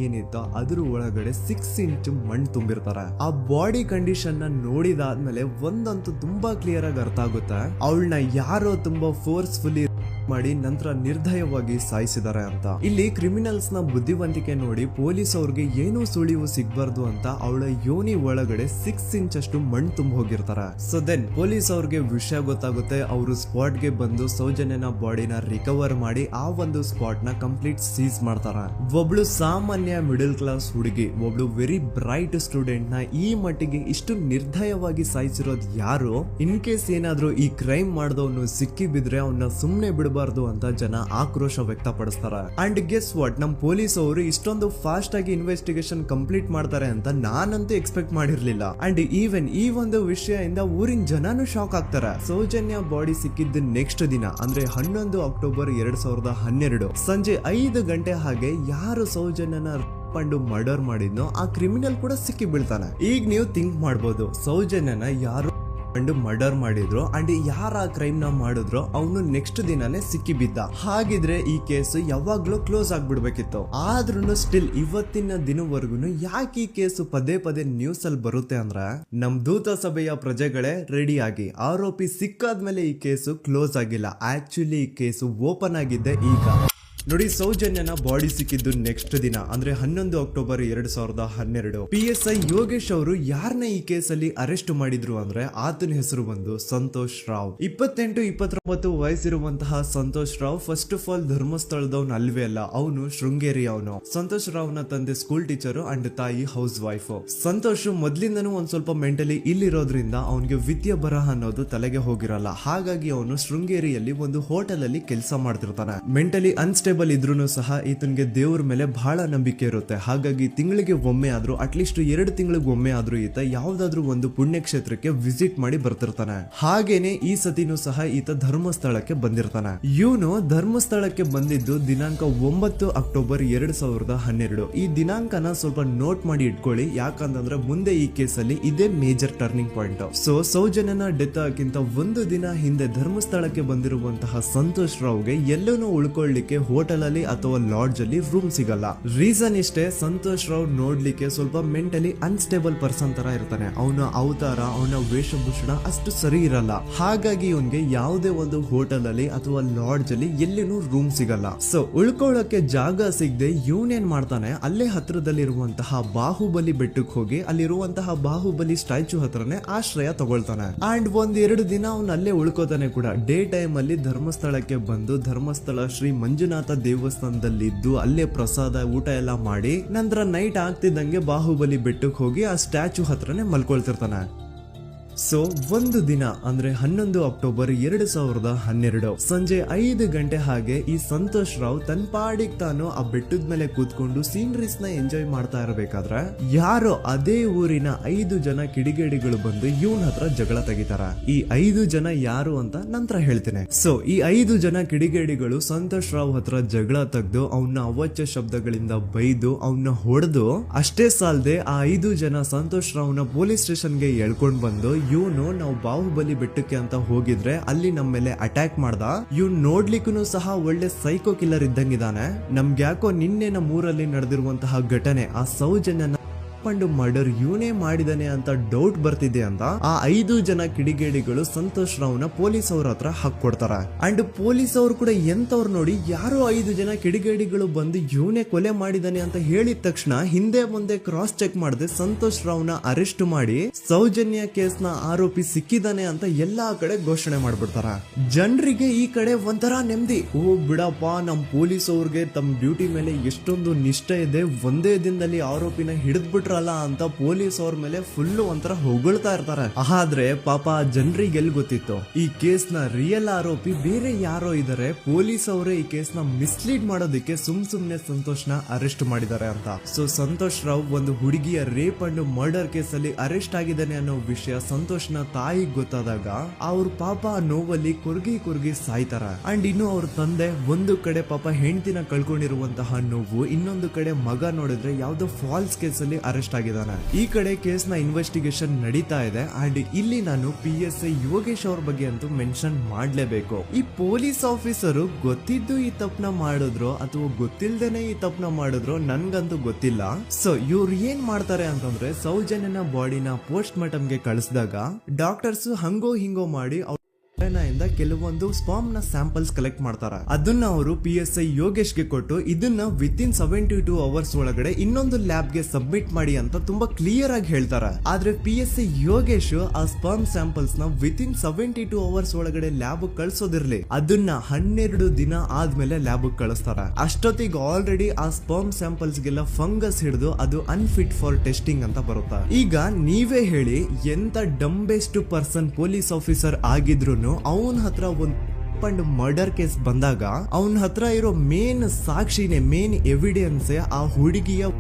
S1: ಏನಿತ್ತು ಅದ್ರ ಒಳಗಡೆ 6 ಇಂಚ್ ಮಣ್ಣು ತುಂಬಿರ್ತಾರೆ. ಆ ಬಾಡಿ ಕಂಡೀಷನ್ ನ ನೋಡಿದಾದ್ಮೇಲೆ ಒಂದಂತೂ ತುಂಬಾ ಕ್ಲಿಯರ್ ಆಗಿ ಅರ್ಥ ಆಗುತ್ತೆ, ಅವಳನ್ನ ಯಾರೋ ತುಂಬಾ ಫೋರ್ಸ್ಫುಲಿ ಮಾಡಿ ನಂತರ ನಿರ್ದಯವಾಗಿ ಸಾಯಿಸಿದ್ದಾರೆ ಅಂತ. ಇಲ್ಲಿ ಕ್ರಿಮಿನಲ್ಸ್ ನ ಬುದ್ಧಿವಂತಿಕೆ ನೋಡಿ ಪೊಲೀಸ್ ಅವ್ರಿಗೆ ಏನೂ ಸುಳಿವು ಸಿಗ್ಬಾರ್ದು ಅಂತ ಅವಳ ಯೋನಿ ಒಳಗಡೆ 6 ಇಂಚ್ ಅಷ್ಟು ಮಣ್ಣು ತುಂಬ ಹೋಗಿರ್ತಾರೆ. ಸೊ ದೆನ್ ಪೊಲೀಸ್ ಅವ್ರಿಗೆ ವಿಷಯ ಗೊತ್ತಾಗುತ್ತೆ. ಅವರು ಸ್ಪಾಟ್ ಗೆ ಬಂದು ಸೌಜನ್ಯನ ಬಾಡಿನ ರಿಕವರ್ ಮಾಡಿ ಆ ಒಂದು ಸ್ಪಾಟ್ ನ ಕಂಪ್ಲೀಟ್ ಸೀಸ್ ಮಾಡ್ತಾರೆ. ಒಬ್ಳು ಸಾಮಾನ್ಯ ಮಿಡಲ್ ಕ್ಲಾಸ್ ಹುಡುಗಿ, ಒಬ್ಳು ವೆರಿ ಬ್ರೈಟ್ ಸ್ಟೂಡೆಂಟ್ ನ ಈ ಮಟ್ಟಿಗೆ ಇಷ್ಟು ನಿರ್ದಯವಾಗಿ ಸಾಯಿಸಿರೋದು ಯಾರು? ಇನ್ ಕೇಸ್ ಏನಾದ್ರೂ ಈ ಕ್ರೈಮ್ ಮಾಡಿದವನು ಸಿಕ್ಕಿ ಬಿದ್ರೆ ಅವನ್ನ ಸುಮ್ನೆ ಬಿಡಬಾರ್ದು ಅಂತ ಜನ ಆಕ್ರೋಶ ವ್ಯಕ್ತಪಡಿಸ್ತಾರೆ. ಅಂಡ್ ಗೆಸ್ ವಾಟ್, ನಮ್ ಪೊಲೀಸ್ ಅವರು ಇಷ್ಟೊಂದು ಫಾಸ್ಟ್ ಆಗಿ ಇನ್ವೆಸ್ಟಿಗೇಷನ್ ಕಂಪ್ಲೀಟ್ ಮಾಡ್ತಾರೆ ಅಂತ ನಾನಂತೂ ಎಕ್ಸ್ಪೆಕ್ಟ್ ಮಾಡಿರ್ಲಿಲ್ಲ. ಅಂಡ್ ಈವನ್ ಈ ಒಂದು ವಿಷಯದಿಂದ ಊರಿನ ಜನನು ಶಾಕ್ ಆಗ್ತಾರೆ. ಸೌಜನ್ಯ ಬಾಡಿ ಸಿಕ್ಕಿದ್ದ ನೆಕ್ಸ್ಟ್ ದಿನ ಅಂದ್ರೆ 11 ಅಕ್ಟೋಬರ್ 2012 ಸಂಜೆ 5 ಗಂಟೆ ಹಾಗೆ ಯಾರು ಸೌಜನ್ಯನ ಪಂಡು ಮರ್ಡರ್ ಮಾಡಿದ್ನೋ ಆ ಕ್ರಿಮಿನಲ್ ಕೂಡ ಸಿಕ್ಕಿ ಬೀಳ್ತಾನೆ. ಈಗ ನೀವು ಥಿಂಕ್ ಮಾಡ್ಬೋದು, ಸೌಜನ್ಯನ ಯಾರು ಮರ್ಡರ್ ಮಾಡಿದ್ರು ಅಂಡ್ ಯಾರ ಕ್ರೈಮ್ ನ ಮಾಡಿದ್ರು ಅವನು ನೆಕ್ಸ್ಟ್ ದಿನಾನೇ ಸಿಕ್ಕಿ ಬಿದ್ದ. ಹಾಗಿದ್ರೆ ಈ ಕೇಸ್ ಯಾವಾಗ್ಲೂ ಕ್ಲೋಸ್ ಆಗ್ಬಿಡ್ಬೇಕಿತ್ತು. ಆದ್ರೂ ಸ್ಟಿಲ್ ಇವತ್ತಿನ ದಿನವರೆಗೂ ಯಾಕೆ ಈ ಕೇಸು ಪದೇ ಪದೇ ನ್ಯೂಸ್ ಅಲ್ಲಿ ಬರುತ್ತೆ ಅಂದ್ರೆ, ನಮ್ ದೂತ ಸಭೆಯ ಪ್ರಜೆಗಳೇ ರೆಡಿ ಆಗಿ, ಆರೋಪಿ ಸಿಕ್ಕಾದ್ಮೇಲೆ ಈ ಕೇಸು ಕ್ಲೋಸ್ ಆಗಿಲ್ಲ. ಆಕ್ಚುಲಿ ಈ ಕೇಸು ಓಪನ್ ಆಗಿದ್ದೆ ಈಗ. ನೋಡಿ, ಸೌಜನ್ಯನ ಬಾಡಿ ಸಿಕ್ಕಿದ್ದು ನೆಕ್ಸ್ಟ್ ದಿನ ಅಂದ್ರೆ 11 ಅಕ್ಟೋಬರ್ 2012. PSI ಯೋಗೇಶ್ ಅವರು ಯಾರನ್ನ ಈ ಕೇಸಲ್ಲಿ ಅರೆಸ್ಟ್ ಮಾಡಿದ್ರು ಅಂದ್ರೆ ಆತನ ಹೆಸರು ಬಂದು ಸಂತೋಷ್ ರಾವ್. 28-29 ವಯಸ್ಸಿರುವಂತಹ Santosh Rao first of all ಧರ್ಮಸ್ಥಳದವನು ಅಲ್ವೇ ಅಲ್ಲ, ಅವನು ಶೃಂಗೇರಿ ಅವನು. ಸಂತೋಷ್ ರಾವ್ ನ ತಂದೆ ಸ್ಕೂಲ್ ಟೀಚರ್ ಅಂಡ್ ತಾಯಿ ಹೌಸ್ ವೈಫ್. ಸಂತೋಷ್ ಮೊದ್ಲಿಂದನೂ ಒಂದ್ ಸ್ವಲ್ಪ ಮೆಂಟಲಿ ಇಲ್ಲಿರೋದ್ರಿಂದ ಅವನಿಗೆ ವಿದ್ಯೆ ಬರಹ ಅನ್ನೋದು ತಲೆಗೆ ಹೋಗಿರಲ್ಲ. ಹಾಗಾಗಿ ಅವನು ಶೃಂಗೇರಿಯಲ್ಲಿ ಒಂದು ಹೋಟೆಲ್ ಅಲ್ಲಿ ಕೆಲಸ ಮಾಡ್ತಿರ್ತಾನೆ. ಮೆಂಟಲಿ ಅನ್ಸ್ಟೇಬಲ್ ಇದ್ರೂ ಸಹ ಈತನಿಗೆ ದೇವ್ರ ಮೇಲೆ ಬಹಳ ನಂಬಿಕೆ ಇರುತ್ತೆ. ಹಾಗಾಗಿ ತಿಂಗಳಿಗೆ ಒಮ್ಮೆ ಆದ್ರೂ, ಅಟ್ಲೀಸ್ಟ್ 2 ತಿಂಗಳಿಗೆ ಒಮ್ಮೆ ಆದ್ರೂ ಈತ ಯಾವ್ದಾದ್ರು ಒಂದು ಪುಣ್ಯಕ್ಷೇತ್ರಕ್ಕೆ ವಿಸಿಟ್ ಮಾಡಿ ಬರ್ತಿರ್ತಾನೆ. ಹಾಗೇನೆ ಈ ಸತಿನೂ ಸಹ ಈತ ಧರ್ಮಸ್ಥಳಕ್ಕೆ ಬಂದಿರ್ತಾನೆ. ಇವನು ಧರ್ಮಸ್ಥಳಕ್ಕೆ ಬಂದಿದ್ದು ದಿನಾಂಕ 9 ಅಕ್ಟೋಬರ್ 2012. ಈ ದಿನಾಂಕನ ಸ್ವಲ್ಪ ನೋಟ್ ಮಾಡಿ ಇಟ್ಕೊಳ್ಳಿ, ಯಾಕಂತಂದ್ರೆ ಮುಂದೆ ಈ ಕೇಸಲ್ಲಿ ಇದೇ ಮೇಜರ್ ಟರ್ನಿಂಗ್ ಪಾಯಿಂಟ್. ಸೊ ಸೌಜನ್ಯನ ಡೆತ್ ಆಗಿಂತ ಒಂದು ದಿನ ಹಿಂದೆ ಧರ್ಮಸ್ಥಳಕ್ಕೆ ಬಂದಿರುವಂತಹ ಸಂತೋಷ್ ರಾವ್ಗೆ ಎಲ್ಲೂ ಉಳ್ಕೊಳ್ಳಿಕ್ಕೆ ಹೋಟೆಲ್ ಅಲ್ಲಿ ಅಥವಾ ಲಾಡ್ಜ್ ಅಲ್ಲಿ ರೂಮ್ ಸಿಗಲ್ಲ. ರೀಸನ್ ಇಷ್ಟೇ, ಸಂತೋಷ್ ರಾವ್ ನೋಡ್ಲಿಕ್ಕೆ ಸ್ವಲ್ಪ ಮೆಂಟಲಿ ಅನ್ಸ್ಟೇಬಲ್ ಪರ್ಸನ್ ತರ ಇರ್ತಾನೆ. ಅವನ ಅವತಾರ, ಅವನ ವೇಷಭೂಷಣ ಅಷ್ಟು ಸರಿ ಇರಲ್ಲ. ಹಾಗಾಗಿ ಇವನ್ಗೆ ಯಾವುದೇ ಒಂದು ಹೋಟೆಲ್ ಅಲ್ಲಿ ಅಥವಾ ಲಾಡ್ಜ್ ಅಲ್ಲಿ ಎಲ್ಲಿನೂ ರೂಮ್ ಸಿಗಲ್ಲ. ಸೊ ಉಳ್ಕೊಳ್ಳೋಕೆ ಜಾಗ ಸಿಗದೆ ಇವನೇನ್ ಮಾಡ್ತಾನೆ, ಅಲ್ಲೇ ಹತ್ರದಲ್ಲಿರುವಂತಹ ಬಾಹುಬಲಿ ಬೆಟ್ಟಕ್ಕೆ ಹೋಗಿ ಅಲ್ಲಿರುವಂತಹ ಬಾಹುಬಲಿ ಸ್ಟ್ಯಾಚು ಹತ್ರನೇ ಆಶ್ರಯ ತಗೊಳ್ತಾನೆ. ಅಂಡ್ 1-2 ದಿನ ಅವನು ಅಲ್ಲೇ ಉಳ್ಕೋತಾನೆ ಕೂಡ. ಡೇ ಟೈಮ್ ಅಲ್ಲಿ ಧರ್ಮಸ್ಥಳಕ್ಕೆ ಬಂದು ಧರ್ಮಸ್ಥಳ ಶ್ರೀ ಮಂಜುನಾಥ ದೇವಸ್ಥಾನದಲ್ಲಿದ್ದು ಅಲ್ಲೇ ಪ್ರಸಾದ ಊಟ ಎಲ್ಲ ಮಾಡಿ ನಂತರ ನೈಟ್ ಆಗ್ತಿದ್ದಂಗೆ ಬಾಹುಬಲಿ ಬೆಟ್ಟಕ್ಕೆ ಹೋಗಿ ಆ ಸ್ಟ್ಯಾಚು ಹತ್ರನೇ ಮಲ್ಕೊಳ್ತಿರ್ತಾನೆ. ಸೊ ಒಂದು ದಿನ ಅಂದ್ರೆ 11 ಅಕ್ಟೋಬರ್ 2012 ಸಂಜೆ 5 ಗಂಟೆ ಹಾಗೆ ಈ ಸಂತೋಷ್ ರಾವ್ ತನ್ನ ಪಾಡಿಗೆ ತಾನು ಆ ಬೆಟ್ಟದ ಮೇಲೆ ಕೂತ್ಕೊಂಡು ಸೀನರೀಸ್ ನ ಎಂಜಾಯ್ ಮಾಡ್ತಾ ಇರಬೇಕಾದ್ರೆ ಯಾರೋ ಅದೇ ಊರಿನ 5 ಜನ ಕಿಡಿಗೇಡಿಗಳು ಬಂದು ಇವನ್ ಹತ್ರ ಜಗಳ ತೆಗಿತಾರ. ಈ 5 ಜನ ಯಾರು ಅಂತ ನಂತರ ಹೇಳ್ತೇನೆ. ಸೊ ಈ 5 ಜನ ಕಿಡಿಗೇಡಿಗಳು ಸಂತೋಷ್ ರಾವ್ ಹತ್ರ ಜಗಳ ತೆಗೆದು ಅವನ್ನ ಅವಾಚ್ಯ ಶಬ್ದಗಳಿಂದ ಬೈದು ಅವನ್ನ ಹೊಡೆದು, ಅಷ್ಟೇ ಸಾಲದೆ ಆ 5 ಜನ ಸಂತೋಷ್ ರಾವ್ನ ಪೊಲೀಸ್ ಸ್ಟೇಷನ್ಗೆ ಎಳ್ಕೊಂಡ್ ಬಂದು ಇವನು ನಾವು ಬಾಹುಬಲಿ ಬೆಟ್ಟಕ್ಕೆ ಅಂತ ಹೋಗಿದ್ರೆ ಅಲ್ಲಿ ನಮ್ಮ ಮೇಲೆ ಅಟ್ಯಾಕ್ ಮಾಡ್ದ, ಇವ್ನು ನೋಡ್ಲಿಕ್ಕೂ ಸಹ ಒಳ್ಳೆ ಸೈಕೋ ಕಿಲ್ಲರ್ ಇದ್ದಂಗಿದಾನೆ, ನಮ್ಗೆ ಯಾಕೋ ನಿನ್ನೆ ನಮ್ಮೂರಲ್ಲಿ ನಡೆದಿರುವಂತಹ ಘಟನೆ ಆ ಸೌಜನ್ಯನ ಪಂಡು ಮರ್ಡರ್ ಇವನೇ ಮಾಡಿದಾನೆ ಅಂತ ಡೌಟ್ ಬರ್ತಿದೆ ಅಂತ ಆ 5 ಜನ ಕಿಡಿಗೇಡಿಗಳು ಸಂತೋಷ್ ರಾವ್ನ ಪೊಲೀಸ್ ಅವ್ರ ಹತ್ರ ಹಾಕೊಡ್ತಾರ. ಅಂಡ್ ಪೊಲೀಸ್ ಅವರು ಕೂಡ ಎಂತವ್ರು ನೋಡಿ, ಯಾರೋ 5 ಜನ ಕಿಡಿಗೇಡಿಗಳು ಬಂದು ಇವನೇ ಕೊಲೆ ಮಾಡಿದಾನೆ ಅಂತ ಹೇಳಿದ ತಕ್ಷಣ ಹಿಂದೆ ಮುಂದೆ ಕ್ರಾಸ್ ಚೆಕ್ ಮಾಡದೆ ಸಂತೋಷ್ ರಾವ್ನ ಅರೆಸ್ಟ್ ಮಾಡಿ ಸೌಜನ್ಯ ಕೇಸ್ ನ ಆರೋಪಿ ಸಿಕ್ಕಿದಾನೆ ಅಂತ ಎಲ್ಲಾ ಕಡೆ ಘೋಷಣೆ ಮಾಡ್ಬಿಡ್ತಾರ. ಜನರಿಗೆ ಈ ಕಡೆ ಒಂಥರ ನೆಮ್ಮದಿ, ಓ ಬಿಡಪ್ಪ ನಮ್ ಪೊಲೀಸ್ ಅವ್ರಿಗೆ ತಮ್ಮ ಡ್ಯೂಟಿ ಮೇಲೆ ಎಷ್ಟೊಂದು ನಿಷ್ಠೆ ಇದೆ, ಒಂದೇ ದಿನದಲ್ಲಿ ಆರೋಪಿನ ಹಿಡಿದ್ಬಿಟ್ರಲ್ಲ ಅಂತ ಪೊಲೀಸ್ ಅವ್ರ ಮೇಲೆ ಫುಲ್ ಒಂಥರ ಹೊಗಳ್ತಾ ಇರ್ತಾರೆ. ಆದ್ರೆ ಪಾಪ ಜನರಿಗೆ ಎಲ್ಲಿ ಗೊತ್ತಿತ್ತು ಈ ಕೇಸ್ ನ ರಿಯಲ್ ಆರೋಪಿ ಬೇರೆ ಯಾರೋ ಇದಾರೆ, ಪೊಲೀಸ್ ಅವರೇ ಈ ಕೇಸ್ ನ ಮಿಸ್ಲೀಡ್ ಮಾಡೋದಕ್ಕೆ ಸುಮ್ನೆ ಸಂತೋಷ್ ನ ಅರೆಸ್ಟ್ ಮಾಡಿದ್ದಾರೆ ಅಂತ. ಸೊ ಸಂತೋಷ್ ರಾವ್ ಒಂದು ಹುಡುಗಿಯ ರೇಪ್ ಅಂಡ್ ಮರ್ಡರ್ ಕೇಸ್ ಅಲ್ಲಿ ಅರೆಸ್ಟ್ ಆಗಿದ್ದಾನೆ ಅನ್ನೋ ವಿಷಯ ಸಂತೋಷ್ ನ ತಾಯಿಗೆ ಗೊತ್ತಾದಾಗ ಅವ್ರ ಪಾಪ ನೋವಲ್ಲಿ ಕುರ್ಗಿ ಸಾಯ್ತಾರ. ಅಂಡ್ ಇನ್ನು ಅವ್ರ ತಂದೆ ಒಂದು ಕಡೆ ಪಾಪ ಹೆಂಡತಿನ ಕಳ್ಕೊಂಡಿರುವಂತಹ ನೋವು, ಇನ್ನೊಂದು ಕಡೆ ಮಗ ನೋಡಿದ್ರೆ ಯಾವ್ದೋ ಫಾಲ್ಸ್ ಕೇಸ್ ಅಲ್ಲಿ ಅರೆಸ್ಟ್ ಆಗಿದ್ದಾನೆ. ಈ ಕಡೆ ಕೇಸ್ ನ ಇನ್ವೆಸ್ಟಿಗೇಷನ್ ನಡೀತಾ ಇದೆ. ಅಂಡ್ ಇಲ್ಲಿ ನಾನು PSI ಯೋಗೇಶ್ ಅವ್ರ ಬಗ್ಗೆ ಅಂತೂ ಮೆನ್ಷನ್ ಮಾಡ್ಲೇಬೇಕು. ಈ ಪೊಲೀಸ್ ಆಫೀಸರು ಗೊತ್ತಿದ್ದು ಈ ತಪ್ಪನ ಮಾಡಿದ್ರು ಅಥವಾ ಗೊತ್ತಿಲ್ದೇನೆ ಈ ತಪ್ಪನ ಮಾಡಿದ್ರು ನನ್ಗಂತೂ ಗೊತ್ತಿಲ್ಲ. ಸೊ ಇವ್ರು ಏನ್ ಮಾಡ್ತಾರೆ ಅಂತಂದ್ರೆ, ಸೌಜನ್ಯನ ಬಾಡಿನ ಪೋಸ್ಟ್ ಮಾರ್ಟಮ್ ಗೆ ಕಳಿಸಿದಾಗ ಡಾಕ್ಟರ್ಸ್ ಹಂಗೋ ಹಿಂಗೋ ಮಾಡಿ ಇಂದ ಕೆಲವೊಂದು ಸ್ಪರ್ಮ್ ನ ಸ್ಯಾಂಪಲ್ಸ್ ಕಲೆಕ್ಟ್ ಮಾಡ್ತಾರೆ. ಅದನ್ನ ಅವರು PSI ಯೋಗೇಶ್ ಗೆ ಕೊಟ್ಟು ಇದನ್ನ ವಿತಿನ್ 72 ಅವರ್ಸ್ ಒಳಗಡೆ ಇನ್ನೊಂದು ಲ್ಯಾಬ್ ಗೆ ಸಬ್ಮಿಟ್ ಮಾಡಿ ಅಂತ ತುಂಬಾ ಕ್ಲಿಯರ್ ಆಗಿ ಹೇಳ್ತಾರೆ. ಆದ್ರೆ PSI ಯೋಗೇಶ್ ಆ ಸ್ಪರ್ಮ್ ಸ್ಯಾಂಪಲ್ಸ್ ನ ವಿತಿನ್ 72 ಅವರ್ಸ್ ಒಳಗಡೆ ಲ್ಯಾಬ್ ಕಳ್ಸೋದಿರ್ಲಿ, ಅದನ್ನ 12 ದಿನ ಆದ್ಮೇಲೆ ಲ್ಯಾಬ್ ಕಳಿಸ್ತಾರೆ. ಅಷ್ಟೊತ್ತಿಗೆ ಆಲ್ರೆಡಿ ಆ ಸ್ಪರ್ಮ್ ಸ್ಯಾಂಪಲ್ಸ್ ಗೆಲ್ಲ ಫಂಗಸ್ ಹಿಡಿದು ಅದು ಅನ್ಫಿಟ್ ಫಾರ್ ಟೆಸ್ಟಿಂಗ್ ಅಂತ ಬರುತ್ತೆ. ಈಗ ನೀವೇ ಹೇಳಿ, ಎಂತ ಡಂಬೆಸ್ಟ್ ಪರ್ಸನ್ ಪೊಲೀಸ್ ಆಫೀಸರ್ ಆಗಿದ್ರು ಅವನ ಹತ್ರ ಒಂದು ಮರ್ಡರ್ ಕೇಸ್ ಬಂದಾಗ ಅವನ ಹತ್ರ ಇರೋ ಮೇನ್ ಸಾಕ್ಷಿನೇ, ಮೇನ್ ಎವಿಡೆನ್ಸ್ ಆ ಹುಡುಗಿಯ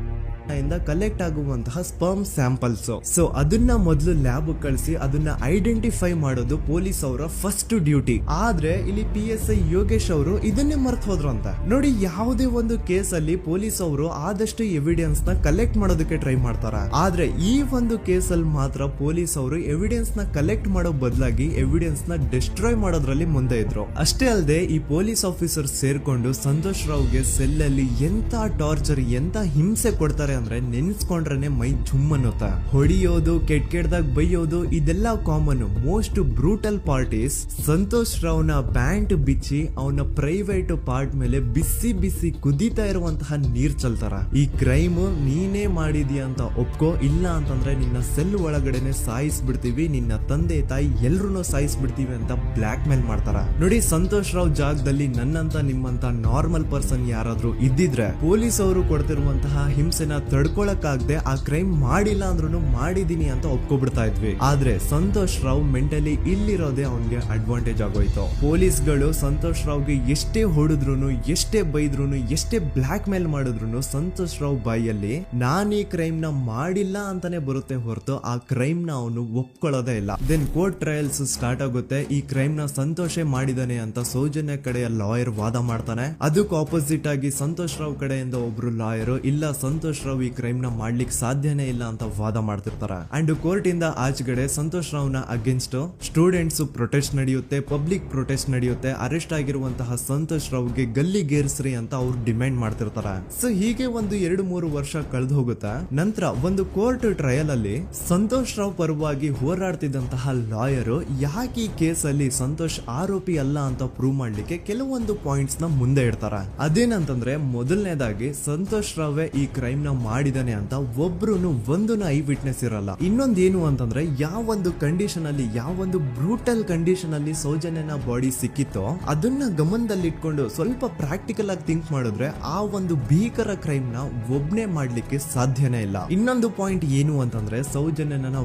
S1: ಇಂದ ಕಲೆಕ್ಟ್ ಆಗುವಂತಹ ಸ್ಪರ್ಮ್ ಸ್ಯಾಂಪಲ್ಸ್. ಸೊ ಅದನ್ನ ಮೊದಲು ಲ್ಯಾಬ್ ಕಳಿಸಿ ಅದನ್ನ ಐಡೆಂಟಿಫೈ ಮಾಡೋದು ಪೊಲೀಸ್ ಅವರ ಫಸ್ಟ್ ಡ್ಯೂಟಿ. ಆದ್ರೆ ಇಲ್ಲಿ PSI ಯೋಗೇಶ್ ಅವರು ಇದನ್ನೇ ಮರ್ತು ಹೋದ್ರು ಅಂತ ನೋಡಿ. ಯಾವುದೇ ಒಂದು ಕೇಸ್ ಅಲ್ಲಿ ಪೊಲೀಸ್ ಅವರು ಆದಷ್ಟು ಎವಿಡೆನ್ಸ್ ನ ಕಲೆಕ್ಟ್ ಮಾಡೋದಕ್ಕೆ ಟ್ರೈ ಮಾಡ್ತಾರೆ. ಆದ್ರೆ ಈ ಒಂದು ಕೇಸ್ ಅಲ್ಲಿ ಮಾತ್ರ ಪೊಲೀಸ್ ಅವರು ಎವಿಡೆನ್ಸ್ ನ ಕಲೆಕ್ಟ್ ಮಾಡೋ ಬದಲಾಗಿ ಎವಿಡೆನ್ಸ್ ನ ಡಿಸ್ಟ್ರಾಯ್ ಮಾಡೋದ್ರಲ್ಲಿ ಮುಂದೆ ಇದ್ರು. ಅಷ್ಟೇ ಅಲ್ಲದೆ ಈ ಪೊಲೀಸ್ ಆಫೀಸರ್ ಸೇರ್ಕೊಂಡು ಸಂತೋಷ್ ರಾವ್ಗೆ ಸೆಲ್ ಅಲ್ಲಿ ಎಂತ ಟಾರ್ಚರ್, ಎಂತ ಹಿಂಸೆ ಕೊಡ್ತಾರೆ ಅಂದ್ರೆ ನೆನ್ಸ್ಕೊಂಡ್ರೆ ಮೈ ಜುಮ್ ಅನ್ನುತ್ತ. ಹೊಡಿಯೋದು, ಕೆಟ್ಟದಾಗ ಬೈಯೋದು, ಇದೆಲ್ಲ common. Most brutal parties Santosh ರಾವ್ನ ಪ್ಯಾಂಟ್ ಬಿಚ್ಚಿ ಅವನ ಪ್ರೈವೇಟ್ ಪಾರ್ಟ್ ಮೇಲೆ ಬಿಸಿ ಬಿಸಿ ಕುದೀತಾ ಇರುವಂತಹ ನೀರ್ ಚಲ್ತಾರ. ಈ ಕ್ರೈಮ್ ನೀನೇ ಮಾಡಿದ್ಯಾ ಅಂತ ಒಪ್ಕೋ, ಇಲ್ಲ ಅಂತಂದ್ರೆ ನಿನ್ನ ಸೆಲ್ ಒಳಗಡೆನೆ ಸಾಯಿಸ್ಬಿಡ್ತೀವಿ, ನಿನ್ನ ತಂದೆ ತಾಯಿ ಎಲ್ರು ಸಾಯಿಸ್ಬಿಡ್ತೀವಿ ಅಂತ ಬ್ಲಾಕ್ ಮೇಲ್ ಮಾಡ್ತಾರ. ನೋಡಿ, ಸಂತೋಷ್ ರಾವ್ ಜಾಗದಲ್ಲಿ ನನ್ನಂತ ನಿಮ್ಮಂತ ನಾರ್ಮಲ್ ಪರ್ಸನ್ ಯಾರಾದ್ರೂ ಇದ್ದಿದ್ರೆ ಪೊಲೀಸ್ ಅವರು ಕೊಡ್ತಿರುವಂತಹ ಹಿಂಸೆನ ತಡ್ಕೊಳಕ್ಕಾಗದೆ ಆ ಕ್ರೈಮ್ ಮಾಡಿಲ್ಲ ಅಂದ್ರೂ ಮಾಡಿದೀನಿ ಅಂತ ಒಪ್ಕೊಬಿಡ್ತಾ ಇದ್ವಿ. ಆದ್ರೆ ಸಂತೋಷ್ ರಾವ್ ಮೆಂಟಲಿ ಇಲ್ಲಿರೋದೇ ಅವನ್ಗೆ ಅಡ್ವಾಂಟೇಜ್ ಆಗೋಯ್ತು. ಪೊಲೀಸ್ಗಳು ಸಂತೋಷ್ ರಾವ್ಗೆ ಎಷ್ಟೇ ಹೊಡೆದ್ರು, ಎಷ್ಟೇ ಬೈದ್ರು, ಎಷ್ಟೇ ಬ್ಲಾಕ್ ಮೇಲ್ ಮಾಡಿದ್ರು ಸಂತೋಷ್ ರಾವ್ ಬಾಯಲ್ಲಿ ನಾನ್ ಈ ಕ್ರೈಮ್ ನ ಮಾಡಿಲ್ಲ ಅಂತಾನೆ ಬರುತ್ತೆ ಹೊರತು ಆ ಕ್ರೈಮ್ ನ ಅವನು ಒಪ್ಕೊಳ್ಳೋದೇ ಇಲ್ಲ. ದೆನ್ ಕೋರ್ಟ್ ಟ್ರಯಲ್ಸ್ ಸ್ಟಾರ್ಟ್ ಆಗುತ್ತೆ. ಈ ಕ್ರೈಮ್ ನ ಸಂತೋಷೇ ಮಾಡಿದಾನೆ ಅಂತ ಸೌಜನ್ಯ ಕಡೆಯ ಲಾಯರ್ ವಾದ ಮಾಡ್ತಾನೆ. ಅದಕ್ಕೆ ಆಪೋಸಿಟ್ ಆಗಿ ಸಂತೋಷ್ ರಾವ್ ಕಡೆಯಿಂದ ಒಬ್ರು ಲಾಯರ್ ಇಲ್ಲ, ಸಂತೋಷ್ ರಾವ್ ಈ ಕ್ರೈಮ್ ನ ಮಾಡ್ಲಿಕ್ಕೆ ಸಾಧ್ಯನೇ ಇಲ್ಲ ಅಂತ ವಾದ ಮಾಡ್ತಿರ್ತಾರೆ. ಅಂಡ್ ಕೋರ್ಟ್ ಇಂದ ಆಚೆಗಡೆ ಸಂತೋಷ್ ರಾವ್ ನ ಅಗೇನ್ಸ್ಟ್ ಸ್ಟೂಡೆಂಟ್ಸ್ ಪ್ರೊಟೆಸ್ಟ್ ನಡೆಯುತ್ತೆ, ಪಬ್ಲಿಕ್ ಪ್ರೊಟೆಸ್ಟ್ ನಡೆಯುತ್ತೆ. ಅರೆಸ್ಟ್ ಆಗಿರುವಂತಹ ಸಂತೋಷ್ ರಾವ್ಗೆ ಗಲ್ಲಿಗೇರಿಸ್ರಿ ಅಂತ ಅವ್ರು ಡಿಮ್ಯಾಂಡ್ ಮಾಡ್ತಿರ್ತಾರೆ. ಸೊ ಹೀಗೆ ಒಂದು 2-3 ವರ್ಷ ಕಳೆದು ಹೋಗುತ್ತೆ. ನಂತರ ಒಂದು ಕೋರ್ಟ್ ಟ್ರಯಲ್ ಅಲ್ಲಿ ಸಂತೋಷ್ ರಾವ್ ಪರವಾಗಿ ಹೋರಾಡ್ತಿದ್ದಂತಹ ಲಾಯರ್ ಯಾಕೆ ಈ ಕೇಸ್ ಅಲ್ಲಿ ಸಂತೋಷ್ ಆರೋಪಿ ಅಲ್ಲ ಅಂತ ಪ್ರೂವ್ ಮಾಡ್ಲಿಕ್ಕೆ ಕೆಲವೊಂದು ಪಾಯಿಂಟ್ಸ್ ನ ಮುಂದೆ ಇಡ್ತಾರೆ. ಅದೇನಂತಂದ್ರೆ, ಮೊದಲನೇದಾಗಿ ಸಂತೋಷ್ ರಾವ್ ಈ ಕ್ರೈಮ್ ನ ಮಾಡಿದಾನೆ ಅಂತ ಒಬ್ರು ಒಂದೂನು ಐ ವಿಟ್ನೆಸ್ ಇರಲ್ಲ. ಇನ್ನೊಂದೇನು ಅಂತಂದ್ರೆ, ಯಾವೊಂದು ಕಂಡೀಷನ್ ಅಲ್ಲಿ, ಯಾವೊಂದು ಬ್ರೂಟಲ್ ಕಂಡೀಷನ್ ಅಲ್ಲಿ ಸೌಜನ್ಯನ ಬಾಡಿ ಸಿಕ್ಕಿತ್ತೋ ಅದನ್ನ ಗಮನದಲ್ಲಿಟ್ಕೊಂಡು ಸ್ವಲ್ಪ ಪ್ರಾಕ್ಟಿಕಲ್ ಆಗಿ ಥಿಂಕ್ ಮಾಡಿದ್ರೆ ಆ ಒಂದು ಭೀಕರ ಕ್ರೈಮ್ ನ ಒಬ್ನೇ ಮಾಡ್ಲಿಕ್ಕೆ ಸಾಧ್ಯನೇ ಇಲ್ಲ. ಇನ್ನೊಂದು ಪಾಯಿಂಟ್ ಏನು ಅಂತಂದ್ರೆ, ಸೌಜನ್ಯನ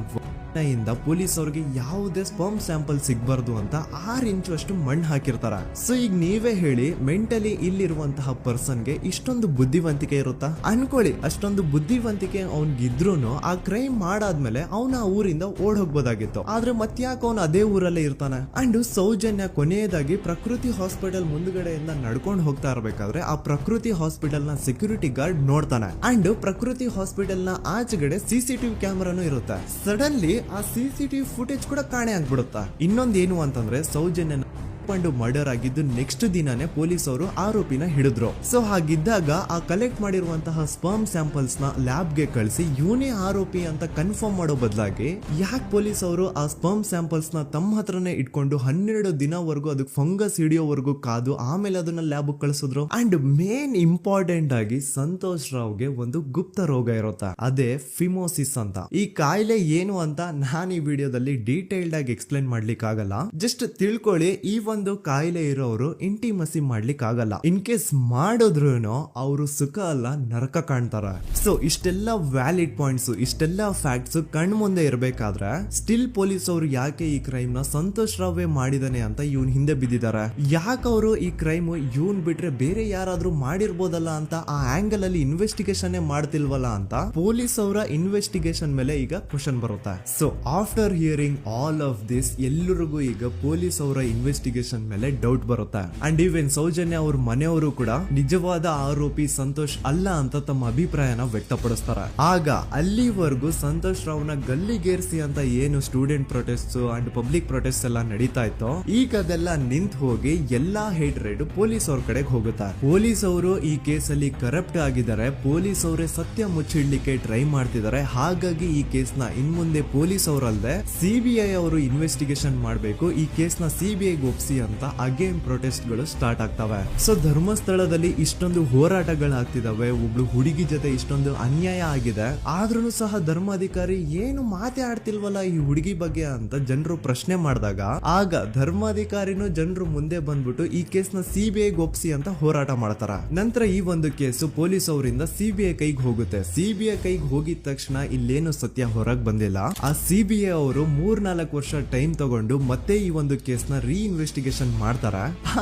S1: ಇಂದ ಪೊಲೀಸ್ ಅವ್ರಿಗೆ ಯಾವುದೇ ಸ್ಪರ್ಮ್ ಸ್ಯಾಂಪಲ್ ಸಿಗ್ಬಾರ್ದು ಅಂತ 6 ಇಂಚು ಅಷ್ಟು ಮಣ್ಣು ಹಾಕಿರ್ತಾರ. ಸೊ ಈಗ ನೀವೇ ಹೇಳಿ, ಮೆಂಟಲಿ ಇಲ್ಲಿರುವಂತಹ ಪರ್ಸನ್ಗೆ ಇಷ್ಟೊಂದು ಬುದ್ಧಿವಂತಿಕೆ ಇರುತ್ತಾ ಅನ್ಕೊಳ್ಳಿ. ಅಷ್ಟೊಂದು ಬುದ್ಧಿವಂತಿಕೆ ಅವ್ನಿಗಿದ್ರೂನು ಆ ಕ್ರೈಮ್ ಮಾಡಾದ್ಮೇಲೆ ಅವನ ಆ ಊರಿಂದ ಓಡ್ ಹೋಗ್ಬೋದಾಗಿತ್ತು. ಆದ್ರೆ ಮತ್ತ್ಯಾಕೆ ಅವನು ಅದೇ ಊರಲ್ಲೇ ಇರ್ತಾನೆ. ಅಂಡ್ ಸೌಜನ್ಯ ಕೊನೆಯದಾಗಿ ಪ್ರಕೃತಿ ಹಾಸ್ಪಿಟಲ್ ಮುಂದ್ಗಡೆಯಿಂದ ನಡ್ಕೊಂಡು ಹೋಗ್ತಾ ಇರ್ಬೇಕಾದ್ರೆ ಆ ಪ್ರಕೃತಿ ಹಾಸ್ಪಿಟಲ್ ನ ಸೆಕ್ಯೂರಿಟಿ ಗಾರ್ಡ್ ನೋಡ್ತಾನೆ. ಅಂಡ್ ಪ್ರಕೃತಿ ಹಾಸ್ಪಿಟಲ್ ನ ಆಚೆಗಡೆ CCTV ಕ್ಯಾಮರಾನು ಇರುತ್ತೆ. ಸಡನ್ಲಿ ಆ CCTV ಫುಟೇಜ್ ಕೂಡ ಕಾಣೆ ಆಗ್ಬಿಡುತ್ತಾ. ಇನ್ನೊಂದೇನು ಅಂತಂದ್ರೆ, ಸೌಜನ್ಯನ ಮರ್ಡರ್ ಆಗಿದ್ದು ನೆಕ್ಸ್ಟ್ ದಿನಾನೇ ಪೊಲೀಸ್ ಅವರು ಆರೋಪಿನ ಹಿಡಿದ್ರು. ಸೊ ಹಾಗಿದ್ದಾಗ ಆ ಕಲೆಕ್ಟ್ ಮಾಡಿರುವಂತಹ ಸ್ಪರ್ಮ್ ಸ್ಯಾಂಪಲ್ಸ್ ನ ಲ್ಯಾಬ್ ಗೆ ಕಳಿಸಿ ಇವನೇ ಆರೋಪಿ ಅಂತ ಕನ್ಫರ್ಮ್ ಮಾಡೋ ಬದಲಾಗಿ ಯಾಕೆ ಪೊಲೀಸ್ ಅವರು ಆ ಸ್ಪರ್ಮ್ ಸ್ಯಾಂಪಲ್ಸ್ ನ ತಮ್ಮ ಹತ್ರನೇ ಇಟ್ಕೊಂಡು 12 ದಿನವರೆಗೂ ಅದಕ್ಕೆ ಫಂಗಸ್ ಹಿಡಿಯೋವರೆಗೂ ಕಾದು ಆಮೇಲೆ ಅದನ್ನ ಲ್ಯಾಬ್ ಕಳಿಸಿದ್ರು. ಅಂಡ್ ಮೇನ್ ಇಂಪಾರ್ಟೆಂಟ್ ಆಗಿ ಸಂತೋಷ್ ರಾವ್ಗೆ ಒಂದು ಗುಪ್ತ ರೋಗ ಇರುತ್ತೆ, ಅದೇ ಫಿಮೋಸಿಸ್ ಅಂತ. ಈ ಕಾಯಿಲೆ ಏನು ಅಂತ ನಾನು ಈ ವಿಡಿಯೋದಲ್ಲಿ ಡೀಟೇಲ್ಡ್ ಆಗಿ ಎಕ್ಸ್ಪ್ಲೇನ್ ಮಾಡ್ಲಿಕ್ಕೆ ಆಗಲ್ಲ. ಜಸ್ಟ್ ತಿಳ್ಕೊಳ್ಳಿ, ಈ ಒಂದು ಕಾಯಿಲೆ ಇರೋರು ಇಂಟಿಮಸಿ ಮಾಡ್ಲಿಕ್ಕೆ ಆಗಲ್ಲ. ಇನ್ ಕೇಸ್ ಮಾಡಿದ್ರು ಅವರು ಸುಖ ಅಲ್ಲ ನರಕ ಕಾಣ್ತಾರ. ಸೊ ಇಷ್ಟೆಲ್ಲ ವ್ಯಾಲಿಡ್ ಪಾಯಿಂಟ್ಸ್, ಇಷ್ಟೆಲ್ಲ ಫ್ಯಾಕ್ಟ್ಸ್ ಕಣ್ ಮುಂದೆ ಇರ್ಬೇಕಾದ್ರೆ ಸ್ಟಿಲ್ ಪೊಲೀಸ್ ಅವರು ಯಾಕೆ ಈ ಕ್ರೈಮ್ ನ ಸಂತೋಷ್ ರಾವೇ ಮಾಡಿದಾನೆ ಅಂತ ಇವನ್ ಹಿಂದೆ ಬಿದ್ದಿದ್ದಾರೆ. ಯಾಕೆ ಅವರು ಈ ಕ್ರೈಮ್ ಇವನ್ ಬಿಟ್ರೆ ಬೇರೆ ಯಾರಾದ್ರೂ ಮಾಡಿರ್ಬೋದಲ್ಲ ಅಂತ ಆ ಆಂಗಲ್ ಅಲ್ಲಿ ಇನ್ವೆಸ್ಟಿಗೇಷನ್ ಮಾಡ್ತಿಲ್ವಲ್ಲ ಅಂತ ಪೊಲೀಸ್ ಅವರ ಇನ್ವೆಸ್ಟಿಗೇಷನ್ ಮೇಲೆ ಈಗ ಕ್ವಶನ್ ಬರುತ್ತೆ. So after hearing all of this, ಎಲ್ಲರಿಗೂ ಈಗ ಪೊಲೀಸ್ ಅವರ ಇನ್ವೆಸ್ಟಿಗೇಷನ್ ಇನ್ವೆಸ್ಟಿಗೇಷನ್ ಮೇಲೆ ಡೌಟ್ ಬರುತ್ತೆ. ಅಂಡ್ ಈವನ್ ಸೌಜನ್ಯ ಅವ್ರ ಮನೆಯವರು ಕೂಡ ನಿಜವಾದ ಆರೋಪಿ ಸಂತೋಷ್ ಅಲ್ಲ ಅಂತ ತಮ್ಮ ಅಭಿಪ್ರಾಯನ ವ್ಯಕ್ತಪಡಿಸ್ತಾರೆ. ಆಗ ಅಲ್ಲಿವರೆಗೂ ಸಂತೋಷ್ ರಾವ್ನ ಗಲ್ಲಿಗೇರಿಸಿ ಅಂತ ಏನು student protest and public protest ಎಲ್ಲ ನಡೀತಾ ಇತ್ತು, ಈಗ ಅದೆಲ್ಲ ನಿಂತ್ ಹೋಗಿ ಎಲ್ಲಾ ಹೇಟ್ ರೇಟ್ ಪೊಲೀಸ್ ಅವ್ರ ಕಡೆಗೆ ಹೋಗುತ್ತೆ. ಪೊಲೀಸ್ ಅವರು ಈ ಕೇಸಲ್ಲಿ ಕರಪ್ಟ್ ಆಗಿದ್ದಾರೆ, ಪೊಲೀಸ್ ಅವರೇ ಸತ್ಯ ಮುಚ್ಚಿಡ್ಲಿಕ್ಕೆ ಟ್ರೈ ಮಾಡ್ತಿದ್ದಾರೆ. ಹಾಗಾಗಿ ಈ ಕೇಸ್ ನ ಇನ್ಮುಂದೆ ಪೊಲೀಸ್ ಅವರಲ್ಲದೆ ಸಿಬಿಐ ಅವರು ಇನ್ವೆಸ್ಟಿಗೇಷನ್ ಮಾಡಬೇಕು, ಈ ಕೇಸ್ ನ ಸಿಬಿಐ ಒಪ್ಸಿ ಅಂತ ಅಗೇನ್ ಪ್ರೊಟೆಸ್ಟ್ ಗಳು ಸ್ಟಾರ್ಟ್ ಆಗ್ತವೆ. ಸೊ ಧರ್ಮಸ್ಥಳದಲ್ಲಿ ಇಷ್ಟೊಂದು ಹೋರಾಟಗಳಾಗ್ತಿದಾವೆ, ಒಬ್ಳು ಹುಡುಗಿ ಜೊತೆ ಇಷ್ಟೊಂದು ಅನ್ಯಾಯ ಆಗಿದೆ, ಆದ್ರೂ ಸಹ ಧರ್ಮಾಧಿಕಾರಿ ಏನು ಮಾತೇ ಆಡ್ತಿಲ್ವಲ್ಲ ಈ ಹುಡುಗಿ ಬಗ್ಗೆ ಅಂತ ಜನರು ಪ್ರಶ್ನೆ ಮಾಡಿದಾಗ ಆಗ ಧರ್ಮಾಧಿಕಾರಿನೂ ಜನರು ಮುಂದೆ ಬಂದ್ಬಿಟ್ಟು ಈ ಕೇಸ್ ನ ಸಿಬಿಐ ಒಪ್ಸಿ ಅಂತ ಹೋರಾಟ ಮಾಡ್ತಾರ. ನಂತರ ಈ ಒಂದು ಕೇಸು ಪೊಲೀಸ್ ಅವರಿಂದ ಸಿಬಿಐ ಕೈಗೆ ಹೋಗುತ್ತೆ. ಸಿಬಿಐ ಕೈಗೆ ಹೋಗಿದ ತಕ್ಷಣ ಇಲ್ಲೇನು ಸತ್ಯ ಹೊರಗ್ ಬಂದಿಲ್ಲ. ಆ ಸಿಬಿಐ ಅವರು 3-4 ವರ್ಷ ಟೈಮ್ ತಗೊಂಡು ಮತ್ತೆ ಈ ಒಂದು ಕೇಸ್ ನ ರೀ ಇನ್ವೆಸ್ಟಿಗೇಷನ್ ಮಾಡ್ತಾರ.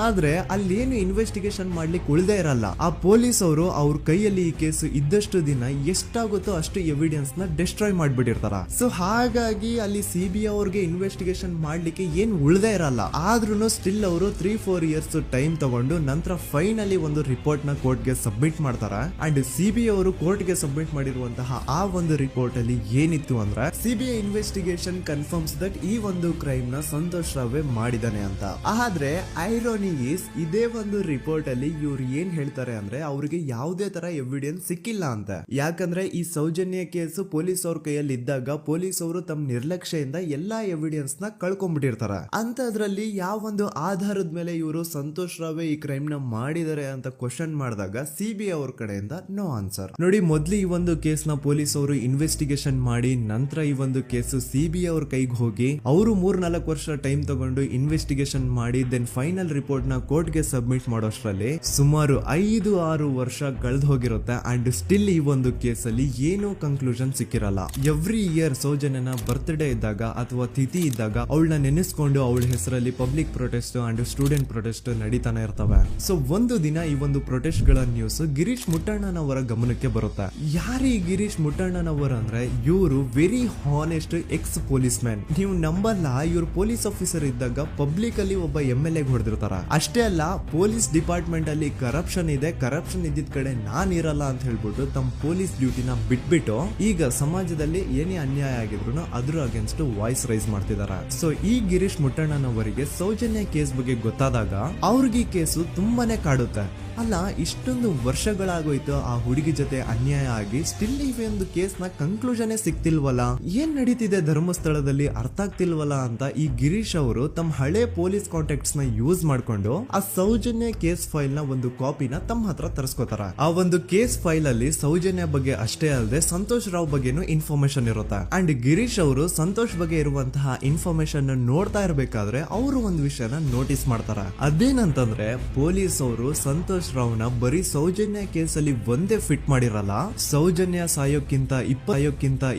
S1: ಆದ್ರೆ ಅಲ್ಲೇನು ಇನ್ವೆಸ್ಟಿಗೇಷನ್ ಮಾಡ್ಲಿಕ್ಕೆ ಉಳ್ದೇ ಇರಲ್ಲ. ಆ ಪೊಲೀಸ್ ಅವರು ಅವ್ರ ಕೈಯಲ್ಲಿ ಈ ಕೇಸು ಇದ್ದಷ್ಟು ದಿನ ಎಷ್ಟಾಗುತ್ತೋ ಅಷ್ಟು ಎವಿಡೆನ್ಸ್ ನ ಡಿಸ್ಟ್ರಾಯ್ ಮಾಡ್ಬಿಟ್ಟಿರ್ತಾರ. ಸೊ ಹಾಗಾಗಿ ಅಲ್ಲಿ ಸಿಬಿಐ ಅವ್ರಿಗೆ ಇನ್ವೆಸ್ಟಿಗೇಷನ್ ಮಾಡ್ಲಿಕ್ಕೆ ಏನ್ ಉಳ್ದೇ ಇರಲ್ಲ. ಆದ್ರೂ ಸ್ಟಿಲ್ ಅವರು 3-4 ಇಯರ್ಸ್ ಟೈಮ್ ತಗೊಂಡು ನಂತರ ಫೈನಲಿ ಒಂದು ರಿಪೋರ್ಟ್ ನ ಕೋರ್ಟ್ ಗೆ ಸಬ್ಮಿಟ್ ಮಾಡ್ತಾರ. ಅಂಡ್ ಸಿಬಿಐ ಅವರು ಕೋರ್ಟ್ ಗೆ ಸಬ್ಮಿಟ್ ಮಾಡಿರುವಂತಹ ಆ ಒಂದು ರಿಪೋರ್ಟ್ ಅಲ್ಲಿ ಏನಿತ್ತು ಅಂದ್ರೆ ಸಿಬಿಐ ಇನ್ವೆಸ್ಟಿಗೇಷನ್ ಕನ್ಫರ್ಮ್ಸ್ ದಟ್ ಈ ಒಂದು ಕ್ರೈಮ್ ನ ಸಂತೋಷ್ ರಾವ್ ಮಾಡಿದಾನೆ ಅಂತ. ಆದ್ರೆ ಐರೋನಿ ಈಸ್ ಇದೇ ಒಂದು ರಿಪೋರ್ಟ್ ಅಲ್ಲಿ ಇವ್ರು ಏನ್ ಹೇಳ್ತಾರೆ ಅಂದ್ರೆ ಅವ್ರಿಗೆ ಯಾವುದೇ ತರ ಎವಿಡೆನ್ಸ್ ಸಿಕ್ಕಿಲ್ಲ ಅಂತ. ಯಾಕಂದ್ರೆ ಈ ಸೌಜನ್ಯ ಕೇಸು ಪೊಲೀಸ್ ಅವ್ರ ಕೈಯಲ್ಲಿ ಇದ್ದಾಗ ಪೊಲೀಸ್ ಅವರು ತಮ್ಮ ನಿರ್ಲಕ್ಷ್ಯದಿಂದ ಎಲ್ಲಾ ಎವಿಡೆನ್ಸ್ ನ ಕಳ್ಕೊಂಡ್ಬಿಟ್ಟಿರ್ತಾರ. ಅಂತದ್ರಲ್ಲಿ ಯಾವ ಒಂದು ಆಧಾರದ ಮೇಲೆ ಇವರು ಸಂತೋಷ್ ರಾವ್ ಈ ಕ್ರೈಮ್ ನ ಮಾಡಿದ್ದಾರೆ ಅಂತ ಕ್ವಶನ್ ಮಾಡಿದಾಗ ಸಿಬಿಐ ಅವ್ರ ಕಡೆಯಿಂದ ನೋ ಆನ್ಸರ್. ನೋಡಿ, ಮೊದ್ಲು ಈ ಒಂದು ಕೇಸ್ ನ ಪೊಲೀಸ್ ಅವರು ಇನ್ವೆಸ್ಟಿಗೇಷನ್ ಮಾಡಿ ನಂತರ ಈ ಒಂದು ಕೇಸು ಸಿಬಿಐ ಅವ್ರ ಕೈಗೆ ಹೋಗಿ ಅವರು 3-4 ವರ್ಷ ಟೈಮ್ ತಗೊಂಡು ಇನ್ವೆಸ್ಟಿಗೇಷನ್ ಮಾಡಿ ದೆನ್ ಫೈನಲ್ ರಿಪೋರ್ಟ್ ನ ಕೋರ್ಟ್ ಗೆ ಸಬ್ಮಿಟ್ ಮಾಡೋಷ್ಟ್ರಲ್ಲಿ ಸುಮಾರು 5-6 ವರ್ಷ ಕಳೆದು ಹೋಗಿರುತ್ತೆ. ಅಂಡ್ ಸ್ಟಿಲ್ ಈ ಒಂದು ಕೇಸಲ್ಲಿ ಏನೂ ಕನ್ಕ್ಲೂಷನ್ ಸಿಕ್ಕಿರಲ್ಲ. ಎವ್ರಿ ಇಯರ್ ಸೌಜನ್ಯನ ಬರ್ತ್ಡೇ ಇದ್ದಾಗ ಅಥವಾ ತಿಥಿ ಇದ್ದಾಗ ಅವಳನ್ನ ನೆನೆಸ್ಕೊಂಡು ಅವಳ ಹೆಸರಲ್ಲಿ public protest and student protest ನಡೀತಾನೆ ಇರ್ತವೆ. ಸೊ ಒಂದು ದಿನ ಈ ಒಂದು ಪ್ರೊಟೆಸ್ಟ್ ಗಳ ನ್ಯೂಸ್ ಗಿರೀಶ್ ಮುಟ್ಟಣ್ಣನವರ ಗಮನಕ್ಕೆ ಬರುತ್ತೆ. ಯಾರು ಈ ಗಿರೀಶ್ ಮುಟ್ಟಣ್ಣನವರ ಅಂದ್ರೆ ಇವರು very honest X police man. ನೀವು ನಂಬಲ್ಲ, ಇವ್ರು ಪೊಲೀಸ್ ಆಫೀಸರ್ ಇದ್ದಾಗ ಪಬ್ಲಿಕ್ ಅಲ್ಲಿ ಒಬ್ಬ MLA ಹೊಡೆದಿರ್ತಾರ. ಅಷ್ಟೇ ಅಲ್ಲ, ಪೊಲೀಸ್ ಡಿಪಾರ್ಟ್ಮೆಂಟ್ ಅಲ್ಲಿ ಕರಪ್ಷನ್ ಇದೆ, ಕರಪ್ಷನ್ ಇದ್ದಿದ್ ಕಡೆ ನಾನ್ ಇರಲ್ಲ ಅಂತ ಹೇಳ್ಬಿಟ್ಟು ತಮ್ಮ ಪೊಲೀಸ್ ಡ್ಯೂಟಿನ ಬಿಟ್ಬಿಟ್ಟು ಈಗ ಸಮಾಜದಲ್ಲಿ ಏನೇ ಅನ್ಯಾಯ ಆಗಿದ್ರು ಅದ್ರ ಅಗೇನ್ಸ್ಟ್ ವಾಯ್ಸ್ ರೈಸ್ ಮಾಡ್ತಿದಾರ. ಸೊ ಈ ಗಿರೀಶ್ ಮುಟ್ಟಣ್ಣನವರಿಗೆ ಸೌಜನ್ಯ ಕೇಸ್ ಬಗ್ಗೆ ಗೊತ್ತಾದಾಗ ಅವ್ರಿಗೆ ಈ ಕೇಸು ತುಂಬಾನೇ ಕಾಡುತ್ತೆ. ಅಲ್ಲ, ಇಷ್ಟೊಂದು ವರ್ಷಗಳಾಗೋಯ್ತು ಆ ಹುಡುಗಿ ಜೊತೆ ಅನ್ಯಾಯ ಆಗಿ, ಸ್ಟಿಲ್ ಈ ಒಂದು ಕೇಸ್ ನ ಕನ್ಕ್ಲೂಷನ್ ಸಿಕ್ತಿಲ್ವಲ್ಲ, ಏನ್ ನಡೀತಿದೆ ಧರ್ಮಸ್ಥಳದಲ್ಲಿ ಅರ್ಥ ಆಗ್ತಿಲ್ವಲ್ಲ ಅಂತ ಈ ಗಿರೀಶ್ ಅವರು ತಮ್ಮ ಹಳೆ ಪೊಲೀಸ್ ಕಾಂಟ್ಯಾಕ್ಟ್ಸ್ ನ ಯೂಸ್ ಮಾಡ್ಕೊಂಡು ಆ ಸೌಜನ್ಯ ಕೇಸ್ ಫೈಲ್ ನ ಒಂದು ಕಾಪಿನ ತಮ್ಮ ಹತ್ರ ತರಿಸ್ಕೋತಾರ. ಆ ಒಂದು ಕೇಸ್ ಫೈಲ್ ಅಲ್ಲಿ ಸೌಜನ್ಯ ಬಗ್ಗೆ ಅಷ್ಟೇ ಅಲ್ಲದೆ ಸಂತೋಷ್ ರಾವ್ ಬಗ್ಗೆನೂ ಇನ್ಫಾರ್ಮೇಶನ್ ಇರುತ್ತೆ. ಅಂಡ್ ಗಿರೀಶ್ ಅವರು ಸಂತೋಷ್ ಬಗ್ಗೆ ಇರುವಂತಹ ಇನ್ಫಾರ್ಮೇಶನ್ ನೋಡ್ತಾ ಇರ್ಬೇಕಾದ್ರೆ ಅವರು ಒಂದು ವಿಷಯನ ನೋಟಿಸ್ ಮಾಡ್ತಾರ. ಅದೇನಂತಂದ್ರೆ ಪೊಲೀಸ್ ಅವರು ಸಂತೋಷ್ ರಾವ್ನ ಬರೀ ಸೌಜನ್ಯ ಕೇಸಲ್ಲಿ ಒಂದೇ ಫಿಟ್ ಮಾಡಿರಲ್ಲ, ಸೌಜನ್ಯ ಸಾಯೋಕ್ಕಿಂತ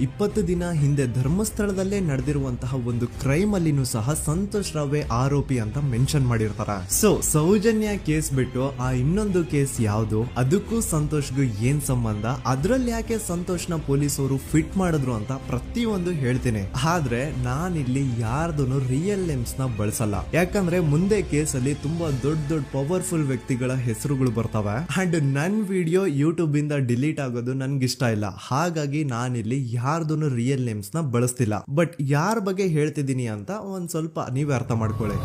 S1: 20 ದಿನ ಹಿಂದೆ ಧರ್ಮಸ್ಥಳದಲ್ಲೇ ನಡೆದಿರುವಂತಹ ಒಂದು ಕ್ರೈಮ್ ಅಲ್ಲಿನೂ ಸಹ ಸಂತೋಷ್ ರಾವ್ ಆರೋಪಿ ಅಂತ ಮೆನ್ಷನ್ ಮಾಡಿರ್ತಾರ. ಸೊ ಸೌಜನ್ಯ ಕೇಸ್ ಬಿಟ್ಟು ಆ ಇನ್ನೊಂದು ಕೇಸ್ ಯಾವುದು, ಅದಕ್ಕೂ ಸಂತೋಷ್ಗೂ ಏನ್ ಸಂಬಂಧ, ಅದ್ರಲ್ಲಿ ಯಾಕೆ ಸಂತೋಷ್ನ ಪೊಲೀಸ್ ಅವರು ಫಿಟ್ ಮಾಡಿದ್ರು ಅಂತ ಪ್ರತಿಯೊಂದು ಹೇಳ್ತೀನಿ. ಆದ್ರೆ ನಾನಿಲ್ಲಿ ಯಾರ್ದು ರಿಯಲ್ ನೇಮ್ಸ್ ನ ಬಳಸಲ್ಲ. ಯಾಕಂದ್ರೆ ಮುಂದೆ ಕೇಸಲ್ಲಿ ತುಂಬಾ ದೊಡ್ಡ ಪವರ್ಫುಲ್ ವ್ಯಕ್ತಿಗಳ ಹೆಸರುಗಳು ಬರ್ತವೆ. ಅಂಡ್ ನನ್ ವಿಡಿಯೋ ಯೂಟ್ಯೂಬ್ ಇಂದ ಡಿಲೀಟ್ ಆಗೋದು ನನ್ಗೆ ಇಷ್ಟ ಇಲ್ಲ. ಹಾಗಾಗಿ ನಾನಿಲ್ಲಿ ಯಾರ್ದು ರಿಯಲ್ ನೇಮ್ಸ್ ನ ಬಳಸ್ತಿಲ್ಲ. ಬಟ್ ಯಾರ ಬಗ್ಗೆ ಹೇಳ್ತಿದ್ದೀನಿ ಅಂತ ಒಂದ್ ಸ್ವಲ್ಪ ನೀವೇ ಅರ್ಥ ಮಾಡ್ಕೊಳ್ಳಿ.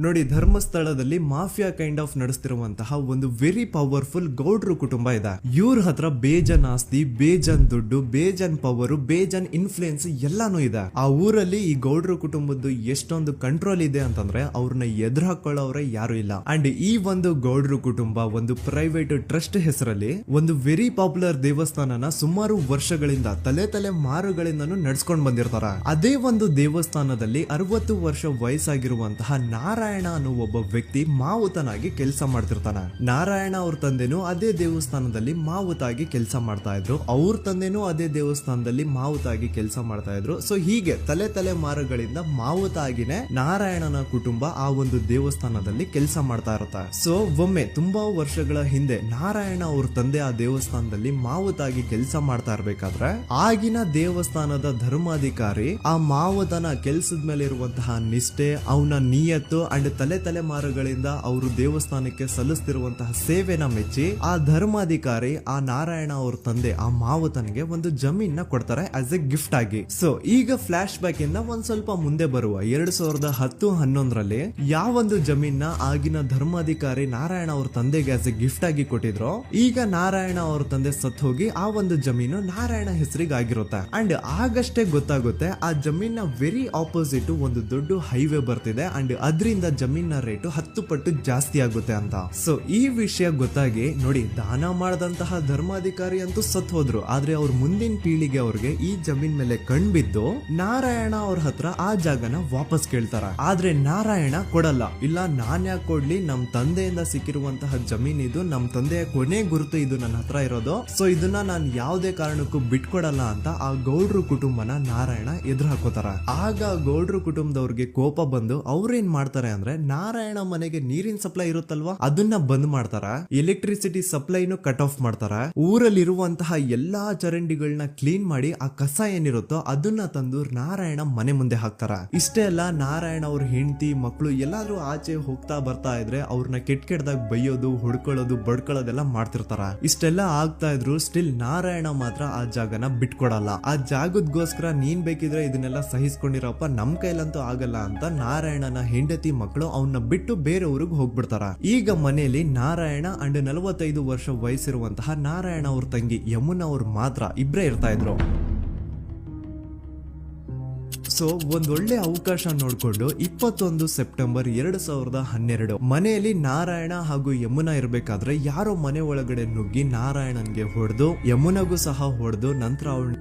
S1: ನೋಡಿ, ಧರ್ಮಸ್ಥಳದಲ್ಲಿ ಮಾಫಿಯಾ ಕೈಂಡ್ ಆಫ್ ನಡೆಸ್ತಿರುವಂತಹ ಒಂದು ವೆರಿ ಪವರ್ಫುಲ್ ಗೌಡ್ರು ಕುಟುಂಬ ಇದೆ. ಇವ್ರ ಹತ್ರ ಬೇಜನ್ ಆಸ್ತಿ, ಬೇಜನ್ ದುಡ್ಡು, ಬೇಜನ್ ಪವರ್, ಬೇಜನ್ ಇನ್ಫ್ಲೂಯೆನ್ಸ್ ಎಲ್ಲಾನು ಇದೆ. ಆ ಊರಲ್ಲಿ ಈ ಗೌಡ್ರು ಕುಟುಂಬದ್ದು ಎಷ್ಟೊಂದು ಕಂಟ್ರೋಲ್ ಇದೆ ಅಂತಂದ್ರೆ ಅವ್ರನ್ನ ಎದುರು ಹಾಕೊಳ್ಳೋರೆ ಯಾರು ಇಲ್ಲ. ಅಂಡ್ ಈ ಒಂದು ಗೌಡ್ರು ಕುಟುಂಬ ಒಂದು ಪ್ರೈವೇಟ್ ಟ್ರಸ್ಟ್ ಹೆಸರಲ್ಲಿ ಒಂದು ವೆರಿ ಪಾಪ್ಯುಲರ್ ದೇವಸ್ಥಾನನ ಸುಮಾರು ವರ್ಷಗಳಿಂದ ತಲೆ ಮಾರುಗಳಿಂದನೂ ನಡ್ಸ್ಕೊಂಡ್ ಬಂದಿರ್ತಾರ. ಅದೇ ಒಂದು ದೇವಸ್ಥಾನದಲ್ಲಿ 60 ವರ್ಷ ವಯಸ್ಸಾಗಿರುವಂತಹ ನಾರಾಯಣ ನಾರಾಯಣ ಅನ್ನೋ ಒಬ್ಬ ವ್ಯಕ್ತಿ ಮಾವುತನಾಗಿ ಕೆಲಸ ಮಾಡ್ತಿರ್ತಾನೆ. ನಾರಾಯಣ ಅವ್ರ ತಂದೆನೂ ಅದೇ ದೇವಸ್ಥಾನದಲ್ಲಿ ಮಾವುತಾಗಿ ಕೆಲಸ ಮಾಡ್ತಾ ಇದ್ರು, ಅವ್ರ ತಂದೆನೂ ಅದೇ ದೇವಸ್ಥಾನದಲ್ಲಿ ಮಾವುತಾಗಿ ಕೆಲಸ ಮಾಡ್ತಾ ಇದ್ರು. ಸೊ ಹೀಗೆ ತಲೆಮಾರುಗಳಿಂದ ಮಾವುತಾಗಿನೇ ನಾರಾಯಣನ ಕುಟುಂಬ ಆ ಒಂದು ದೇವಸ್ಥಾನದಲ್ಲಿ ಕೆಲಸ ಮಾಡ್ತಾ ಇರುತ್ತೆ. ಸೊ ಒಮ್ಮೆ ತುಂಬಾ ವರ್ಷಗಳ ಹಿಂದೆ ನಾರಾಯಣ ಅವ್ರ ತಂದೆ ಆ ದೇವಸ್ಥಾನದಲ್ಲಿ ಮಾವುತಾಗಿ ಕೆಲಸ ಮಾಡ್ತಾ ಇರ್ಬೇಕಾದ್ರೆ ಆಗಿನ ದೇವಸ್ಥಾನದ ಧರ್ಮಾಧಿಕಾರಿ ಆ ಮಾವುತನ ಕೆಲ್ಸದ ಮೇಲೆ ಇರುವಂತಹ ನಿಷ್ಠೆ, ಅವನ ನಿಯತ್ತು ಅಂಡ್ ತಲೆಮಾರುಗಳಿಂದ ಅವರು ದೇವಸ್ಥಾನಕ್ಕೆ ಸಲ್ಲಿಸ್ತಿರುವಂತಹ ಸೇವೆನ ಮೆಚ್ಚಿ ಆ ಧರ್ಮಾಧಿಕಾರಿ ಆ ನಾರಾಯಣ ಅವ್ರ ತಂದೆ ಆ ಮಾವುತನಿಗೆ ಒಂದು ಜಮೀನ್ ಕೊಡ್ತಾರೆ ಆಸ್ ಎ ಗಿಫ್ಟ್ ಆಗಿ. ಸೊ ಈಗ ಫ್ಲಾಶ್ ಬ್ಯಾಕ್ ಇಂದ ಒಂದ್ ಸ್ವಲ್ಪ ಮುಂದೆ ಬರುವ 2010-11ರಲ್ಲಿ ಯಾವೊಂದು ಜಮೀನ ಆಗಿನ ಧರ್ಮಾಧಿಕಾರಿ ನಾರಾಯಣ ಅವ್ರ ತಂದೆಗೆ ಆಸ್ ಎ ಗಿಫ್ಟ್ ಆಗಿ ಕೊಟ್ಟಿದ್ರು, ಈಗ ನಾರಾಯಣ ಅವ್ರ ತಂದೆ ಸತ್ ಹೋಗಿ ಆ ಒಂದು ಜಮೀನು ನಾರಾಯಣ ಹೆಸರಿಗೆ ಆಗಿರುತ್ತೆ. ಅಂಡ್ ಆಗಷ್ಟೇ ಗೊತ್ತಾಗುತ್ತೆ ಆ ಜಮೀನ ವೆರಿ ಆಪೋಸಿಟ್ ಒಂದು ದೊಡ್ಡ ಹೈವೇ ಬರ್ತಿದೆ ಅಂಡ್ ಅದರಿಂದ ಜಮೀನ ರೇಟು 10 ಪಟ್ಟು ಜಾಸ್ತಿ ಆಗುತ್ತೆ ಅಂತ. ಸೊ ಈ ವಿಷಯ ಗೊತ್ತಾಗಿ ನೋಡಿ, ದಾನ ಮಾಡದಂತಹ ಧರ್ಮಾಧಿಕಾರಿ ಅಂತೂ ಸತ್ ಹೋದ್ರು, ಆದ್ರೆ ಅವ್ರ ಮುಂದಿನ ಪೀಳಿಗೆ ಅವ್ರಿಗೆ ಈ ಜಮೀನ್ ಮೇಲೆ ಕಣ್ಬಿದ್ದು ನಾರಾಯಣ ಅವ್ರ ಹತ್ರ ಆ ಜಾಗನ ವಾಪಸ್ ಕೇಳ್ತಾರ. ಆದ್ರೆ ನಾರಾಯಣ ಕೊಡಲ್ಲ. ಇಲ್ಲ, ನಾನ್ ಯಾಕೆ ಕೊಡ್ಲಿ, ನಮ್ ತಂದೆಯಿಂದ ಸಿಕ್ಕಿರುವಂತಹ ಜಮೀನ್ ಇದು, ನಮ್ ತಂದೆಯ ಕೊನೆ ಗುರುತು ಇದು ನನ್ನ ಹತ್ರ ಇರೋದು, ಸೊ ಇದನ್ನ ನಾನು ಯಾವುದೇ ಕಾರಣಕ್ಕೂ ಬಿಟ್ಕೊಡಲ್ಲ ಅಂತ ಆ ಗೌಡ್ರು ಕುಟುಂಬನ ನಾರಾಯಣ ಎದುರು ಹಾಕೋತಾರ. ಆಗ ಗೌಡ್ರು ಕುಟುಂಬದವ್ರಿಗೆ ಕೋಪ ಬಂದು ಅವ್ರೇನ್ ಮಾಡ್ತಾರೆ ಅಂದ್ರೆ ನಾರಾಯಣ ಮನೆಗೆ ನೀರಿನ ಸಪ್ಲೈ ಇರುತ್ತಲ್ವಾ ಅದನ್ನ ಬಂದ್ ಮಾಡ್ತಾರ, ಎಲೆಕ್ಟ್ರಿಸಿಟಿ ಸಪ್ಲೈನು ಕಟ್ ಆಫ್ ಮಾಡ್ತಾರ, ಊರಲ್ಲಿರುವಂತಹ ಎಲ್ಲಾ ಚರಂಡಿಗಳನ್ನ ಕ್ಲೀನ್ ಮಾಡಿ ಆ ಕಸ ಏನಿರುತ್ತೋ ಅದನ್ನ ತಂದು ನಾರಾಯಣ ಮನೆ ಮುಂದೆ ಹಾಕ್ತಾರ. ಇಷ್ಟೇ ಅಲ್ಲ, ನಾರಾಯಣ ಅವ್ರ ಹೆಂಡತಿ ಮಕ್ಕಳು ಎಲ್ಲಾದ್ರೂ ಆಚೆ ಹೋಗ್ತಾ ಬರ್ತಾ ಇದ್ರೆ ಅವ್ರನ್ನ ಕೆಟ್ಟದಾಗ ಬೈಯೋದು, ಹೊಡ್ಕೊಳ್ಳೋದು, ಬಡ್ಕೊಳ್ಳೋದೆಲ್ಲ ಮಾಡ್ತಿರ್ತಾರ. ಇಷ್ಟೆಲ್ಲ ಆಗ್ತಾ ಇದ್ರು ಸ್ಟಿಲ್ ನಾರಾಯಣ ಮಾತ್ರ ಆ ಜಾಗನ ಬಿಟ್ಕೊಡಲ್ಲ. ಆ ಜಾಗದಗೋಸ್ಕರ ನೀನ್ ಬೇಕಿದ್ರೆ ಇದನ್ನೆಲ್ಲ ಸಹಿಸ್ಕೊಂಡಿರಪ್ಪ, ನಮ್ ಕೈಲಂತೂ ಆಗಲ್ಲ ಅಂತ ನಾರಾಯಣನ ಹೆಂಡತಿ ಮಕ್ಕಳು ಅವನ್ನ ಬಿಟ್ಟು ಬೇರೆ ಊರಿಗೆ ಹೋಗ್ಬಿಡ್ತಾರ. ಈಗ ಮನೆಯಲ್ಲಿ ನಾರಾಯಣ ಅಂಡ್ 45 ವರ್ಷ ವಯಸ್ಸಿರುವಂತಹ ನಾರಾಯಣ ಅವ್ರ ತಂಗಿ ಯಮುನಾ ಅವ್ರು ಮಾತ್ರ ಇಬ್ರೇ ಇರ್ತಾ ಇದ್ರು. ಸೊ ಒಂದೊಳ್ಳೆ ಅವಕಾಶ ನೋಡ್ಕೊಂಡು 21 ಸೆಪ್ಟೆಂಬರ್ 2012 ಮನೆಯಲ್ಲಿ ನಾರಾಯಣ ಹಾಗೂ ಯಮುನಾ ಇರ್ಬೇಕಾದ್ರೆ ಯಾರೋ ಮನೆ ಒಳಗಡೆ ನುಗ್ಗಿ ನಾರಾಯಣನ್ಗೆ ಹೊಡೆದು ಯಮುನಾಗೂ ಸಹ ಹೊಡೆದು ನಂತರ ಅವಳು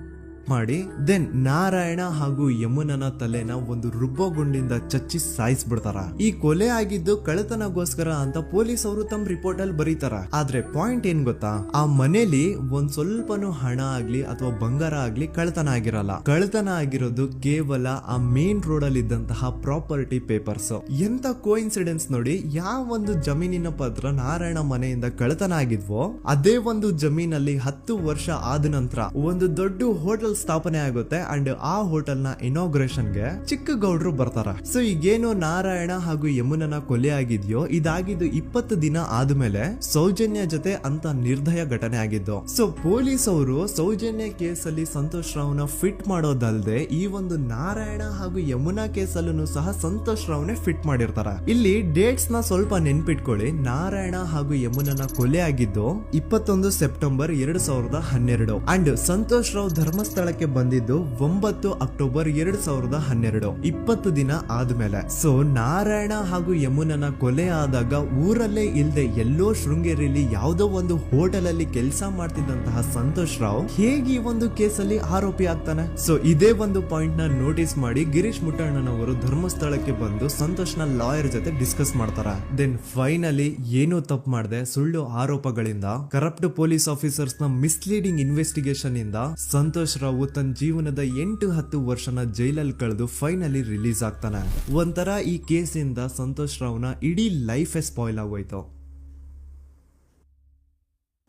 S1: ಮಾಡಿ ದೆನ್ ನಾರಾಯಣ ಹಾಗೂ ಯಮುನನ ತಲೆನ ಒಂದು ರುಬ್ಬಗುಂಡಿಂದ ಚಚ್ಚಿ ಸಾಯಿಸ್ಬಿಡ್ತಾರ. ಈ ಕೊಲೆ ಆಗಿದ್ದು ಕಳ್ಳತನಗೋಸ್ಕರ ಅಂತ ಪೊಲೀಸ್ ಅವರು ತಮ್ಮ ರಿಪೋರ್ಟ್ ಅಲ್ಲಿ ಬರೀತಾರ. ಆದ್ರೆ ಪಾಯಿಂಟ್ ಏನ್ ಗೊತ್ತಾ, ಆ ಮನೇಲಿ ಒಂದ್ ಸ್ವಲ್ಪನೂ ಹಣ ಆಗ್ಲಿ ಅಥವಾ ಬಂಗಾರ ಆಗ್ಲಿ ಕಳ್ಳತನ ಆಗಿರಲ್ಲ. ಕಳ್ಳತನ ಆಗಿರೋದು ಕೇವಲ ಆ ಮೇನ್ ರೋಡ್ ಅಲ್ಲಿ ಇದ್ದಂತಹ ಪ್ರಾಪರ್ಟಿ ಪೇಪರ್ಸ್. ಎಂತ ಕೋಇನ್ಸಿಡೆನ್ಸ್ ನೋಡಿ, ಯಾವ ಒಂದು ಜಮೀನಿನ ಪತ್ರ ನಾರಾಯಣ ಮನೆಯಿಂದ ಕಳ್ಳತನ ಆಗಿದ್ವೋ ಅದೇ ಒಂದು ಜಮೀನಲ್ಲಿ 10 ವರ್ಷ ಆದ ನಂತರ ಒಂದು ದೊಡ್ಡ ಹೋಟೆಲ್ ಸ್ಥಾಪನೆ ಆಗುತ್ತೆ ಅಂಡ್ ಆ ಹೋಟೆಲ್ ನ ಇನಾಗ್ರೇಷನ್ ಗೆ ಚಿಕ್ಕ ಗೌಡ್ರು ಬರ್ತಾರ. ಸೊ ಈಗೇನು ನಾರಾಯಣ ಹಾಗೂ ಯಮುನನ ಕೊಲೆ ಆಗಿದ್ಯೋ ಇದಾಗಿದ್ದು 20 ದಿನ ಆದ್ಮೇಲೆ ಸೌಜನ್ಯ ಜೊತೆ ಅಂತ ನಿರ್ದಯ ಘಟನೆ ಆಗಿದ್ದು. ಸೊ ಪೊಲೀಸ್ ಅವರು ಸೌಜನ್ಯ ಕೇಸಲ್ಲಿ ಸಂತೋಷ್ ರಾವ್ನ ಫಿಟ್ ಮಾಡೋದಲ್ದೆ ಈ ಒಂದು ನಾರಾಯಣ ಹಾಗೂ ಯಮುನಾ ಕೇಸಲ್ಲೂ ಸಹ ಸಂತೋಷ್ ರಾವ್ನೆ ಫಿಟ್ ಮಾಡಿರ್ತಾರ. ಇಲ್ಲಿ ಡೇಟ್ಸ್ ನ ಸ್ವಲ್ಪ ನೆನ್ಪಿಟ್ಕೊಳ್ಳಿ. ನಾರಾಯಣ ಹಾಗೂ ಯಮುನನ ಕೊಲೆ ಆಗಿದ್ದು 21 ಸೆಪ್ಟೆಂಬರ್ 2012 ಅಂಡ್ ಸಂತೋಷ್ ರಾವ್ ಧರ್ಮಸ್ಥಳ ಬಂದಿದ್ದು 9 ಅಕ್ಟೋಬರ್ 2012, 20 ದಿನ ಆದ್ಮೇಲೆ. ಸೊ ನಾರಾಯಣ ಹಾಗೂ ಯಮುನನ ಕೊಲೆ ಆದಾಗ ಊರಲ್ಲೇ ಇಲ್ದೆ ಎಲ್ಲೋ ಶೃಂಗೇರಿಯಲ್ಲಿ ಯಾವುದೋ ಒಂದು ಹೋಟೆಲ್ ಅಲ್ಲಿ ಕೆಲಸ ಮಾಡ್ತಿದ್ದಂತಹ ಸಂತೋಷ್ ರಾವ್ ಹೇಗೆ ಈ ಒಂದು ಕೇಸಲ್ಲಿ ಆರೋಪಿ ಆಗ್ತಾನೆ? ಸೊ ಇದೇ ಒಂದು ಪಾಯಿಂಟ್ ನ ನೋಟಿಸ್ ಮಾಡಿ ಗಿರೀಶ್ ಮುಟ್ಟಣ್ಣನವರು ಧರ್ಮಸ್ಥಳಕ್ಕೆ ಬಂದು ಸಂತೋಷ್ ನ ಲಾಯರ್ ಜೊತೆ ಡಿಸ್ಕಸ್ ಮಾಡ್ತಾರ. ದೆನ್ ಫೈನಲಿ ಏನೋ ತಪ್ಪು ಮಾಡದೆ ಸುಳ್ಳು ಆರೋಪಗಳಿಂದ ಕರಪ್ಟ್ ಪೊಲೀಸ್ ಆಫೀಸರ್ಸ್ ನ ಮಿಸ್ಲೀಡಿಂಗ್ ಇನ್ವೆಸ್ಟಿಗೇಷನ್ ಇಂದ ಸಂತೋಷ್ ರಾವ್ ತನ್ನ ಜೀವನದ 8-10 ವರ್ಷನ ಜೈಲಲ್ಲಿ ಕಳೆದು ಫೈನಲಿ ರಿಲೀಸ್ ಆಗ್ತಾನೆ. ಒಂಥರ ಈ ಕೇಸಿಂದ ಸಂತೋಷ್ ರಾವ್ನ ಇಡೀ ಲೈಫ್ ಸ್ಪಾಯ್ಲ್ ಆಗೋಯ್ತು.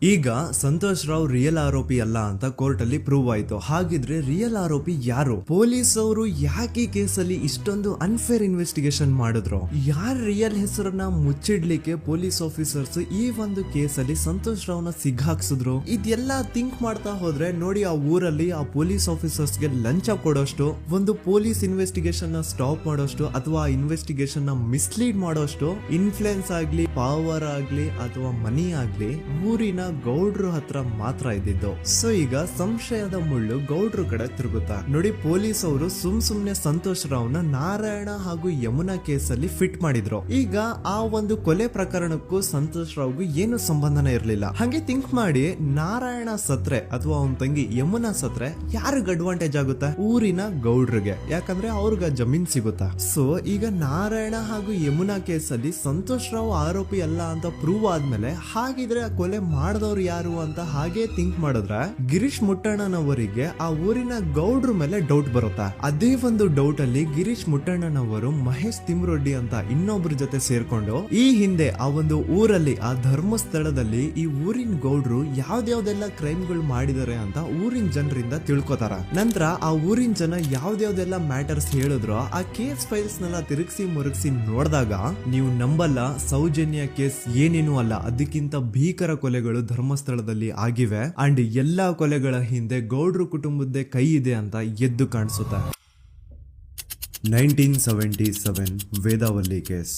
S1: ಈಗ ಸಂತೋಷ್ ರಾವ್ ರಿಯಲ್ ಆರೋಪಿ ಅಲ್ಲ ಅಂತ ಕೋರ್ಟ್ ಅಲ್ಲಿ ಪ್ರೂವ್ ಆಯ್ತು. ಹಾಗಿದ್ರೆ ರಿಯಲ್ ಆರೋಪಿ ಯಾರು? ಪೊಲೀಸ್ ಅವರು ಯಾಕೆ ಕೇಸಲ್ಲಿ ಇಷ್ಟೊಂದು ಅನ್ಫೇರ್ ಇನ್ವೆಸ್ಟಿಗೇಷನ್ ಮಾಡಿದ್ರು? ಯಾರ ರಿಯಲ್ ಹೆಸರನ್ನ ಮುಚ್ಚಿಡ್ಲಿಕ್ಕೆ ಪೊಲೀಸ್ ಆಫೀಸರ್ಸ್ ಈ ಒಂದು ಕೇಸಲ್ಲಿ ಸಂತೋಷ್ ರಾವ್ನ ಸಿಗ್ಹಾಕ್ಸಿದ್ರು? ಇದೆಲ್ಲ ಥಿಂಕ್ ಮಾಡ್ತಾ ಹೋದ್ರೆ ನೋಡಿ, ಆ ಊರಲ್ಲಿ ಆ ಪೊಲೀಸ್ ಆಫೀಸರ್ಸ್ಗೆ ಲಂಚ ಕೊಡೋಷ್ಟು, ಒಂದು ಪೊಲೀಸ್ ಇನ್ವೆಸ್ಟಿಗೇಷನ್ ನ ಸ್ಟಾಪ್ ಮಾಡೋಷ್ಟು ಅಥವಾ ಇನ್ವೆಸ್ಟಿಗೇಷನ್ ನ ಮಿಸ್ಲೀಡ್ ಮಾಡೋಷ್ಟು ಇನ್ಫ್ಲುಯೆನ್ಸ್ ಆಗ್ಲಿ, ಪವರ್ ಆಗ್ಲಿ ಅಥವಾ ಮನಿ ಆಗ್ಲಿ ಊರಿನ ಗೌಡ್ರು ಹತ್ರ ಮಾತ್ರ ಇದ್ದಿದ್ದು. ಸೊ ಈಗ ಸಂಶಯದ ಮುಳ್ಳು ಗೌಡ್ರು ಕಡೆ ತಿರುಗುತ್ತಾ. ನೋಡಿ, ಪೊಲೀಸ್ ಅವರು ಸುಮ್ನೆ ಸಂತೋಷ್ ರಾವ್ನ ನಾರಾಯಣ ಹಾಗೂ ಯಮುನಾ ಕೇಸಲ್ಲಿ ಫಿಟ್ ಮಾಡಿದ್ರು. ಈಗ ಆ ಒಂದು ಕೊಲೆ ಪ್ರಕರಣಕ್ಕೂ ಸಂತೋಷ್ ರಾವ್ಗೂ ಏನು ಸಂಬಂಧನೇ ಇರ್ಲಿಲ್ಲ. ಹಂಗೆ ಥಿಂಕ್ ಮಾಡಿ, ನಾರಾಯಣ ಸತ್ರೆ ಅಥವಾ ಅವನ ತಂಗಿ ಯಮುನಾ ಸತ್ರೆ ಯಾರಿಗ ಅಡ್ವಾಂಟೇಜ್ ಆಗುತ್ತೆ? ಊರಿನ ಗೌಡ್ರಿಗೆ, ಯಾಕಂದ್ರೆ ಅವ್ರಿಗೆ ಜಮೀನ್ ಸಿಗುತ್ತಾ. ಸೊ ಈಗ ನಾರಾಯಣ ಹಾಗೂ ಯಮುನಾ ಕೇಸಲ್ಲಿ ಸಂತೋಷ್ ರಾವ್ ಆರೋಪಿ ಅಲ್ಲ ಅಂತ ಪ್ರೂವ್ ಆದ್ಮೇಲೆ, ಹಾಗಿದ್ರೆ ಆ ಕೊಲೆ ಮಾಡಿದವ್ರು ಯಾರು ಅಂತ ಹಾಗೆ ಥಿಂಕ್ ಮಾಡಿದ್ರೆ ಗಿರೀಶ್ ಮುಟ್ಟಣ್ಣನವರಿಗೆ ಆ ಊರಿನ ಗೌಡ್ರ ಮೇಲೆ ಡೌಟ್ ಬರುತ್ತಾ. ಅದೇ ಒಂದು ಡೌಟ್ ಅಲ್ಲಿ ಗಿರೀಶ್ ಮುಟ್ಟಣ್ಣನವರು ಮಹೇಶ್ ತಿಮ್ರೊಡ್ಡಿ ಅಂತ ಇನ್ನೊಬ್ರ ಜೊತೆ ಸೇರ್ಕೊಂಡು ಈ ಹಿಂದೆ ಆ ಒಂದು ಊರಲ್ಲಿ, ಆ ಧರ್ಮಸ್ಥಳದಲ್ಲಿ ಈ ಊರಿನ ಗೌಡ್ರು ಯಾವ್ದಾವ್ದೆಲ್ಲ ಕ್ರೈಮ್ಗಳು ಮಾಡಿದಾರೆ ಅಂತ ಊರಿನ ಜನರಿಂದ ತಿಳ್ಕೊತಾರ. ನಂತರ ಆ ಊರಿನ ಜನ ಯಾವ್ದಾವ್ದೆಲ್ಲ ಮ್ಯಾಟರ್ಸ್ ಹೇಳಿದ್ರು ಆ ಕೇಸ್ ಫೈಲ್ಸ್ ನೆಲ್ಲ ತಿರುಗಿಸಿ ಮುರುಗಿಸಿ ನೋಡಿದಾಗ ನೀವು ನಂಬಲ್ಲ, ಸೌಜನ್ಯ ಕೇಸ್ ಏನೇನು ಅಲ್ಲ, ಅದಕ್ಕಿಂತ ಭೀಕರ ಕೊಲೆಗಳು ಧರ್ಮಸ್ಥಳದಲ್ಲಿ ಆಗಿವೆ. ಅಂಡ್ ಎಲ್ಲಾ ಕೊಲೆಗಳ ಹಿಂದೆ ಗೌಡ್ರು ಕುಟುಂಬದ್ದೇ ಕೈ ಇದೆ ಅಂತ ಎದ್ದು ಕಾಣಿಸುತ್ತೆ. 1977 ವೇದಾವಲ್ಲಿ ಕೇಸ್.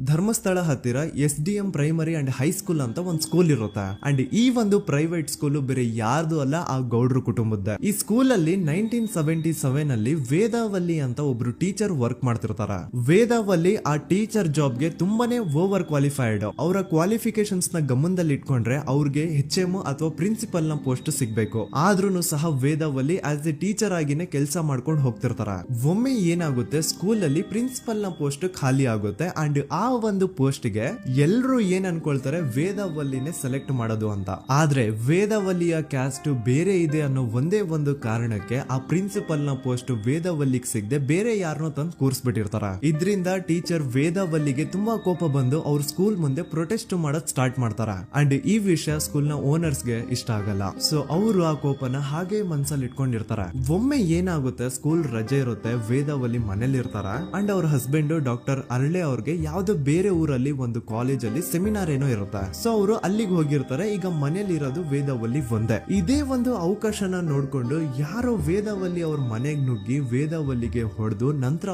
S1: ಧರ್ಮಸ್ಥಳ ಹತ್ತಿರ SDM ಪ್ರೈಮರಿ ಅಂಡ್ ಹೈಸ್ಕೂಲ್ ಅಂತ ಒಂದು ಸ್ಕೂಲ್ ಇರುತ್ತೆ. ಅಂಡ್ ಈ ಒಂದು ಪ್ರೈವೇಟ್ ಸ್ಕೂಲ್ ಬೇರೆ ಯಾರ್ದು ಅಲ್ಲ, ಆ ಗೌಡ್ರು ಕುಟುಂಬದ. ಈ ಸ್ಕೂಲ್ ಅಲ್ಲಿ 1977 ಅಲ್ಲಿ ವೇದಾವಲ್ಲಿ ಅಂತ ಒಬ್ರು ಟೀಚರ್ ವರ್ಕ್ ಮಾಡ್ತಿರ್ತಾರ. ವೇದಾವಲ್ಲಿ ಆ ಟೀಚರ್ ಜಾಬ್ಗೆ ತುಂಬಾನೇ ಓವರ್ ಕ್ವಾಲಿಫೈಡ್. ಅವರ ಕ್ವಾಲಿಫಿಕೇಶನ್ಸ್ ನ ಗಮನದಲ್ಲಿ ಇಟ್ಕೊಂಡ್ರೆ ಅವ್ರಿಗೆ HM ಅಥವಾ ಪ್ರಿನ್ಸಿಪಲ್ ನ ಪೋಸ್ಟ್ ಸಿಗ್ಬೇಕು. ಆದ್ರೂ ಸಹ ವೇದಾವಲ್ಲಿ ಆಸ್ ಎ ಟೀಚರ್ ಆಗಿನೇ ಕೆಲಸ ಮಾಡ್ಕೊಂಡು ಹೋಗ್ತಿರ್ತಾರ. ಒಮ್ಮೆ ಏನಾಗುತ್ತೆ, ಸ್ಕೂಲ್ ಅಲ್ಲಿ ಪ್ರಿನ್ಸಿಪಲ್ ನ ಪೋಸ್ಟ್ ಖಾಲಿ ಆಗುತ್ತೆ. ಅಂಡ್ ಆ ಒಂದು ಪೋಸ್ಟ್ ಗೆ ಎಲ್ರು ಏನ್ ಅನ್ಕೊಳ್ತಾರೆ, ವೇದಾವಲ್ಲಿನೇ ಸೆಲೆಕ್ಟ್ ಮಾಡೋದು ಅಂತ. ಆದ್ರೆ ವೇದಾವಲ್ಲಿಯ ಕ್ಯಾಸ್ಟ್ ಬೇರೆ ಇದೆ ಅನ್ನೋ ಒಂದೇ ಒಂದು ಕಾರಣಕ್ಕೆ ಆ ಪ್ರಿನ್ಸಿಪಲ್ ನ ಪೋಸ್ಟ್ ವೇದಾವಲ್ಲಿಗೆ ಸಿಗದೆ ಬೇರೆ ಯಾರನ್ನೋ ತಂದು ಕೂರಿಸ್ಬಿಟ್ಟಿರ್ತಾರ. ಇದ್ರಿಂದ ಟೀಚರ್ ವೇದಾವಲ್ಲಿಗೆ ತುಂಬಾ ಕೋಪ ಬಂದು ಅವ್ರ ಸ್ಕೂಲ್ ಮುಂದೆ ಪ್ರೊಟೆಸ್ಟ್ ಮಾಡೋದ್ ಸ್ಟಾರ್ಟ್ ಮಾಡ್ತಾರ. ಅಂಡ್ ಈ ವಿಷಯ ಸ್ಕೂಲ್ ನ ಓನರ್ಸ್ ಗೆ ಇಷ್ಟ ಆಗಲ್ಲ. ಸೊ ಅವರು ಆ ಕೋಪನ ಹಾಗೆ ಮನ್ಸಲ್ಲಿ ಇಟ್ಕೊಂಡಿರ್ತಾರ. ಒಮ್ಮೆ ಏನಾಗುತ್ತೆ, ಸ್ಕೂಲ್ ರಜೆ ಇರುತ್ತೆ, ವೇದಾವಲ್ಲಿ ಮನೇಲಿ ಇರ್ತಾರ. ಅಂಡ್ ಅವ್ರ ಹಸ್ಬೆಂಡ್ ಡಾಕ್ಟರ್ ಅರಳೆ ಅವ್ರಿಗೆ ಯಾವ್ದೋ ಬೇರೆ ಊರಲ್ಲಿ ಒಂದು ಕಾಲೇಜ್ ಅಲ್ಲಿ ಸೆಮಿನಾರ್ ಏನೋ ಇರುತ್ತೆ. ಸೊ ಅವರು ಅಲ್ಲಿಗೆ ಹೋಗಿರ್ತಾರೆ. ಈಗ ಮನೇಲಿ ಇರೋದು ವೇದಾವಲ್ಲಿ ಒಂದೇ. ಇದೇ ಒಂದು ಅವಕಾಶನ ನೋಡ್ಕೊಂಡು ಯಾರೋ ವೇದಾವಲ್ಲಿ ಅವ್ರ ಮನೆಗೆ ನುಗ್ಗಿ ವೇದಾವಲ್ಲಿಗೆ ಹೊಡೆದು ನಂತರ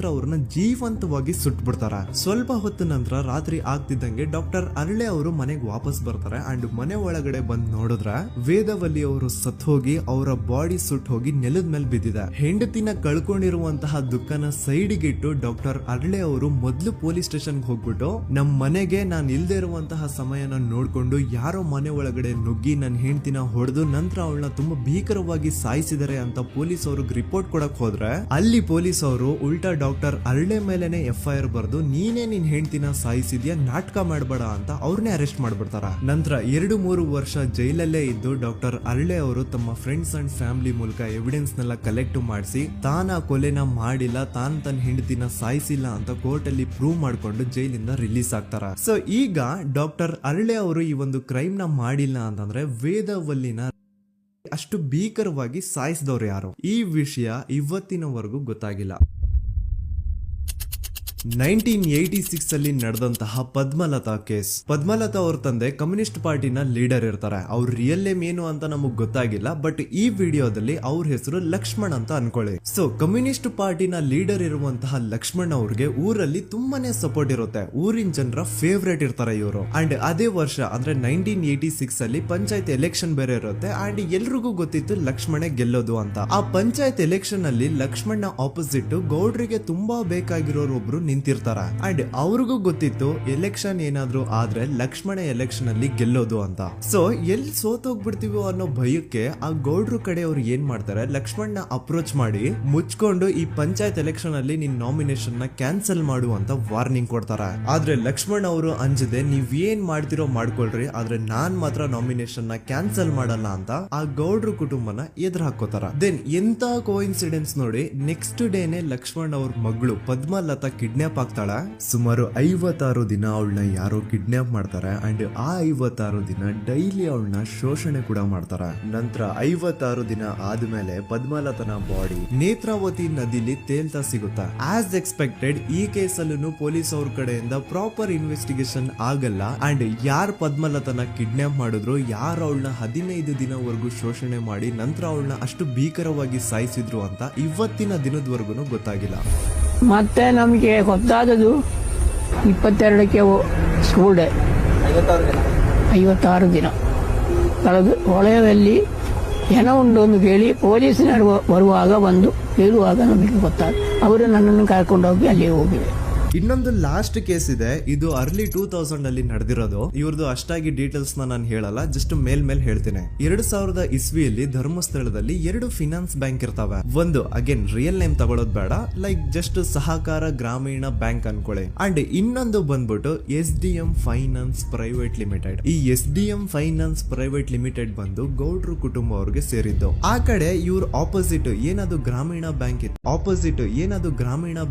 S1: ಅವ್ರನ್ನ ಜೀವಂತವಾಗಿ ಸುಟ್ಬಿಡ್ತಾರ. ಸ್ವಲ್ಪ ಹೊತ್ತು ನಂತರ ರಾತ್ರಿ ಆಗ್ತಿದ್ದಂಗೆ ಡಾಕ್ಟರ್ ಅರಳೆ ಅವರು ಮನೆಗೆ ವಾಪಸ್ ಬರ್ತಾರೆ. ಅಂಡ್ ಮನೆ ಒಳಗಡೆ ಬಂದ್ ನೋಡಿದ್ರೆ ವೇದಾವಲ್ಲಿ ಅವರು ಸತ್ ಹೋಗಿ ಅವರ ಬಾಡಿ ಸುಟ್ ಹೋಗಿ ನೆಲದ ಮೇಲೆ ಬಿದ್ದಿದೆ. ಹೆಂಡತಿನ ಕಳ್ಕೊಂಡಿರುವಂತಹ ದುಃಖನ ಸೈಡ್ಗೆ ಇಟ್ಟು ಡಾಕ್ಟರ್ ಅರಳೆ ಅವರು ಮೊದ್ಲು ಪೊಲೀಸ್ ಸ್ಟೇಷನ್ ಹೋಗ್ಬಿಟ್ಟು, ನಮ್ ಮನೆಗೆ ನಾನು ಇಲ್ದೇ ಇರುವಂತಹ ಸಮಯನ ನೋಡ್ಕೊಂಡು ಯಾರೋ ಮನೆ ಒಳಗಡೆ ನುಗ್ಗಿ ನನ್ನ ಹೆಂಡತಿನ ಹೊಡೆದು ನಂತರ ಅವಳನ್ನ ತುಂಬಾ ಭೀಕರವಾಗಿ ಸಾಯಿಸಿದರೆ ಅಂತ ಪೊಲೀಸ್ ಅವ್ರಿಗೆ ರಿಪೋರ್ಟ್ ಕೊಡಕ್ ಹೋದ್ರೆ, ಅಲ್ಲಿ ಪೊಲೀಸ್ ಅವರು ಉಲ್ಟಾ ಡಾಕ್ಟರ್ ಅರಳೆ ಮೇಲೆನೆ FIR ಬರ್ದು ನೀನೇ ನಿನ್ ಹೆಂಡತಿನ ಸಾಯಿಸಿದ್ಯಾ, ನಾಟಕ ಮಾಡಬೇಡ ಅಂತ ಅವ್ರನ್ನೇ ಅರೆಸ್ಟ್ ಮಾಡ್ಬಿಡ್ತಾರ. ನಂತರ 2-3 ವರ್ಷ ಜೈಲಲ್ಲೇ ಇದ್ದು ಡಾಕ್ಟರ್ ಅರಳೆ ಅವರು ತಮ್ಮ ಫ್ರೆಂಡ್ಸ್ ಅಂಡ್ ಫ್ಯಾಮಿಲಿ ಮೂಲಕ ಎವಿಡೆನ್ಸ್ ನೆಲ್ಲ ಕಲೆಕ್ಟ್ ಮಾಡಿಸಿ ತಾನ ಕೊಲೆನ ಮಾಡಿಲ್ಲ, ತಾನ್ ತನ್ನ ಹೆಂಡತಿನ ಸಾಯಿಸಿಲ್ಲ ಅಂತ ಕೋರ್ಟ್ ಅಲ್ಲಿ ಪ್ರೂವ್ ಮಾಡ್ಕೊಂಡು ಜೈಲಿಂದ ರಿಲೀಸ್ ಆಗ್ತಾರ. ಸೊ ಈಗ ಡಾಕ್ಟರ್ ಅರಳೆ ಅವರು ಈ ಒಂದು ಕ್ರೈಮ್ ನ ಮಾಡಿಲ್ಲ ಅಂತಂದ್ರೆ ವೇದಾವಲ್ಲಿನ ಅಷ್ಟು ಭೀಕರವಾಗಿ ಸಾಯಿಸಿದವ್ರು ಯಾರು, ಈ ವಿಷಯ ಇವತ್ತಿನವರೆಗೂ ಗೊತ್ತಾಗಿಲ್ಲ. 1986 ಅಲ್ಲಿ ನಡೆದಂತಹ ಪದ್ಮಲತಾ ಕೇಸ್. ಪದ್ಮಲತಾ ಅವ್ರ ತಂದೆ ಕಮ್ಯುನಿಸ್ಟ್ ಪಾರ್ಟಿನ ಲೀಡರ್ ಇರ್ತಾರೆ. ಅವ್ರ ರಿಯಲ್ ನೇಮ್ ಏನು ಅಂತ ನಮಗ್ ಗೊತ್ತಾಗಿಲ್ಲ, ಬಟ್ ಈ ವಿಡಿಯೋದಲ್ಲಿ ಅವ್ರ ಹೆಸರು ಲಕ್ಷ್ಮಣ್ ಅಂತ ಅನ್ಕೊಳ್ಳಿ. ಸೊ ಕಮ್ಯುನಿಸ್ಟ್ ಪಾರ್ಟಿನ ಲೀಡರ್ ಇರುವಂತಹ ಲಕ್ಷ್ಮಣ್ ಅವ್ರಿಗೆ ಊರಲ್ಲಿ ತುಂಬಾನೇ ಸಪೋರ್ಟ್ ಇರುತ್ತೆ. ಊರಿನ ಜನರ ಫೇವ್ರೇಟ್ ಇರ್ತಾರೆ ಇವರು. ಅಂಡ್ ಅದೇ ವರ್ಷ ಅಂದ್ರೆ 1986 ಅಲ್ಲಿ ಪಂಚಾಯತ್ ಎಲೆಕ್ಷನ್ ಬೇರೆ ಇರುತ್ತೆ. ಅಂಡ್ ಎಲ್ರಿಗೂ ಗೊತ್ತಿತ್ತು ಲಕ್ಷ್ಮಣೆ ಗೆಲ್ಲೋದು ಅಂತ. ಆ ಪಂಚಾಯತ್ ಎಲೆಕ್ಷನ್ ಅಲ್ಲಿ ಲಕ್ಷ್ಮಣ್ಣ ಆಪೋಸಿಟ್ ಗೌಡ್ರಿಗೆ ತುಂಬಾ ಬೇಕಾಗಿರೋರು ಒಬ್ರು ನಿಂತಿರ್ತಾರ. ಅಂಡ್ ಅವ್ರಿಗೂ ಗೊತ್ತಿತ್ತು ಎಲೆಕ್ಷನ್ ಏನಾದ್ರು ಆದ್ರೆ ಲಕ್ಷ್ಮಣ ಎಲೆಕ್ಷನ್ ಅಲ್ಲಿ ಗೆಲ್ಲೋದು ಅಂತ. ಸೊ ಎಲ್ಲಿ ಸೋತೋಗ್ಬಿಡ್ತೀವೋ ಅನ್ನೋ ಭಯಕ್ಕೆ ಆ ಗೌಡ್ರು ಕಡೆ ಅವ್ರು ಏನ್ ಮಾಡ್ತಾರೆ, ಲಕ್ಷ್ಮಣ್ಣ ಅಪ್ರೋಚ್ ಮಾಡಿ ಮುಚ್ಕೊಂಡು ಈ ಪಂಚಾಯತ್ ಎಲೆಕ್ಷನ್ ಅಲ್ಲಿ ನಿನ್ ನಾಮಿನೇಷನ್ ನ ಕ್ಯಾನ್ಸಲ್ ಮಾಡು ಅಂತ ವಾರ್ನಿಂಗ್ ಕೊಡ್ತಾರ. ಆದ್ರೆ ಲಕ್ಷ್ಮಣ್ ಅವರು ಅಂಜದೆ ನೀವ್ ಏನ್ ಮಾಡ್ತಿರೋ ಮಾಡ್ಕೊಳ್ರಿ, ಆದ್ರೆ ನಾನ್ ಮಾತ್ರ ನಾಮಿನೇಷನ್ ನ ಕ್ಯಾನ್ಸಲ್ ಮಾಡಲ್ಲ ಅಂತ ಆ ಗೌಡ್ರು ಕುಟುಂಬನ ಎದುರು ಹಾಕೋತಾರ. ದೆನ್ ಎಂತ ಕೋಇನ್ಸಿಡೆನ್ಸ್ ನೋಡಿ, ನೆಕ್ಸ್ಟ್ ಡೇನೆ ಲಕ್ಷ್ಮಣ್ ಅವ್ರ ಮಗಳು ಪದ್ಮಲತಾ ಕಿಡ್ನಾಪ್ ಆಗ್ತಾಳ. ಸುಮಾರು 56 ದಿನ ಅವಳನ್ನ ಯಾರೋ ಕಿಡ್ನಾಪ್ ಮಾಡ್ತಾರೆ. ಅಂಡ್ ಆ 56 ದಿನ ಡೈಲಿ ಅವಳನ್ನ ಶೋಷಣೆ ಕೂಡ ಮಾಡ್ತಾರ. ನಂತರ 56 ದಿನ ಆದ್ಮೇಲೆ ಪದ್ಮಲತನ ಬಾಡಿ ನೇತ್ರಾವತಿ ನದಿಲಿ ತೇಲ್ತಾ ಸಿಗುತ್ತಾ. ಆಸ್ ಎಕ್ಸ್ಪೆಕ್ಟೆಡ್ ಈ ಕೇಸಲ್ಲೂ ಪೊಲೀಸ್ ಅವ್ರ ಕಡೆಯಿಂದ ಪ್ರಾಪರ್ ಇನ್ವೆಸ್ಟಿಗೇಷನ್ ಆಗಲ್ಲ. ಅಂಡ್ ಯಾರ್ ಪದ್ಮಲತನ ಕಿಡ್ನಾಪ್ ಮಾಡಿದ್ರು, ಯಾರು ಅವಳನ್ನ 15 ದಿನವರೆಗೂ ಶೋಷಣೆ ಮಾಡಿ ನಂತರ ಅವಳನ್ನ ಅಷ್ಟು ಭೀಕರವಾಗಿ ಸಾಯಿಸಿದ್ರು ಅಂತ ಇವತ್ತಿನ ದಿನದವರೆಗೂ ಗೊತ್ತಾಗಿಲ್ಲ.
S2: ಮತ್ತೆ ನಮಗೆ ಗೊತ್ತಾದದು 22ಕ್ಕೆ ಸ್ಕೂಲ್ ಡೇ 56 ದಿನ ಕಳೆದು ಹೊಳೆಯಲ್ಲಿ ಜನ ಉಂಟು ಎಂದು ಕೇಳಿ ಪೊಲೀಸಿನವರು ಬರುವಾಗ ಬಂದು ಹೇಳುವಾಗ ನಮಗೆ ಗೊತ್ತಾಗ ಅವರು ನನ್ನನ್ನು ಕರ್ಕೊಂಡು ಹೋಗಿ ಅಲ್ಲಿ ಹೋಗಿವೆ.
S1: ಇನ್ನೊಂದು ಲಾಸ್ಟ್ ಕೇಸ್ ಇದೆ, ಇದು ಅರ್ಲಿ 2000 ಅಲ್ಲಿ ನಡೆದಿರೋದು. ಇವ್ರದ್ದು ಅಷ್ಟಾಗಿ ಡೀಟೇಲ್ಸ್ ನಾನು ಹೇಳಲ್ಲ, ಜಸ್ಟ್ ಮೇಲ್ ಹೇಳ್ತೀನಿ. 2000 ಇಸ್ವಿಯಲ್ಲಿ ಧರ್ಮಸ್ಥಳದಲ್ಲಿ 2 ಫಿನಾನ್ಸ್ ಬ್ಯಾಂಕ್ ಇರ್ತಾವೆ. ಒಂದು ಅಗೇನ್ ರಿಯಲ್ ನೇಮ್ ತಗೊಳ್ಳೋದು ಬೇಡ, ಲೈಕ್ ಜಸ್ಟ್ ಸಹಕಾರ ಗ್ರಾಮೀಣ ಬ್ಯಾಂಕ್ ಅನ್ಕೊಳ್ಳಿ. ಅಂಡ್ ಇನ್ನೊಂದು ಬಂದ್ಬಿಟ್ಟು SDM ಫೈನಾನ್ಸ್ ಪ್ರೈವೇಟ್ ಲಿಮಿಟೆಡ್. ಈ SDM ಫೈನಾನ್ಸ್ ಪ್ರೈವೇಟ್ ಲಿಮಿಟೆಡ್ ಬಂದು ಗೌಡ್ರು ಕುಟುಂಬ ಅವ್ರಿಗೆ ಸೇರಿದ್ದು. ಆ ಕಡೆ ಇವ್ರ ಆಪೋಸಿಟ್ ಏನದು ಗ್ರಾಮೀಣ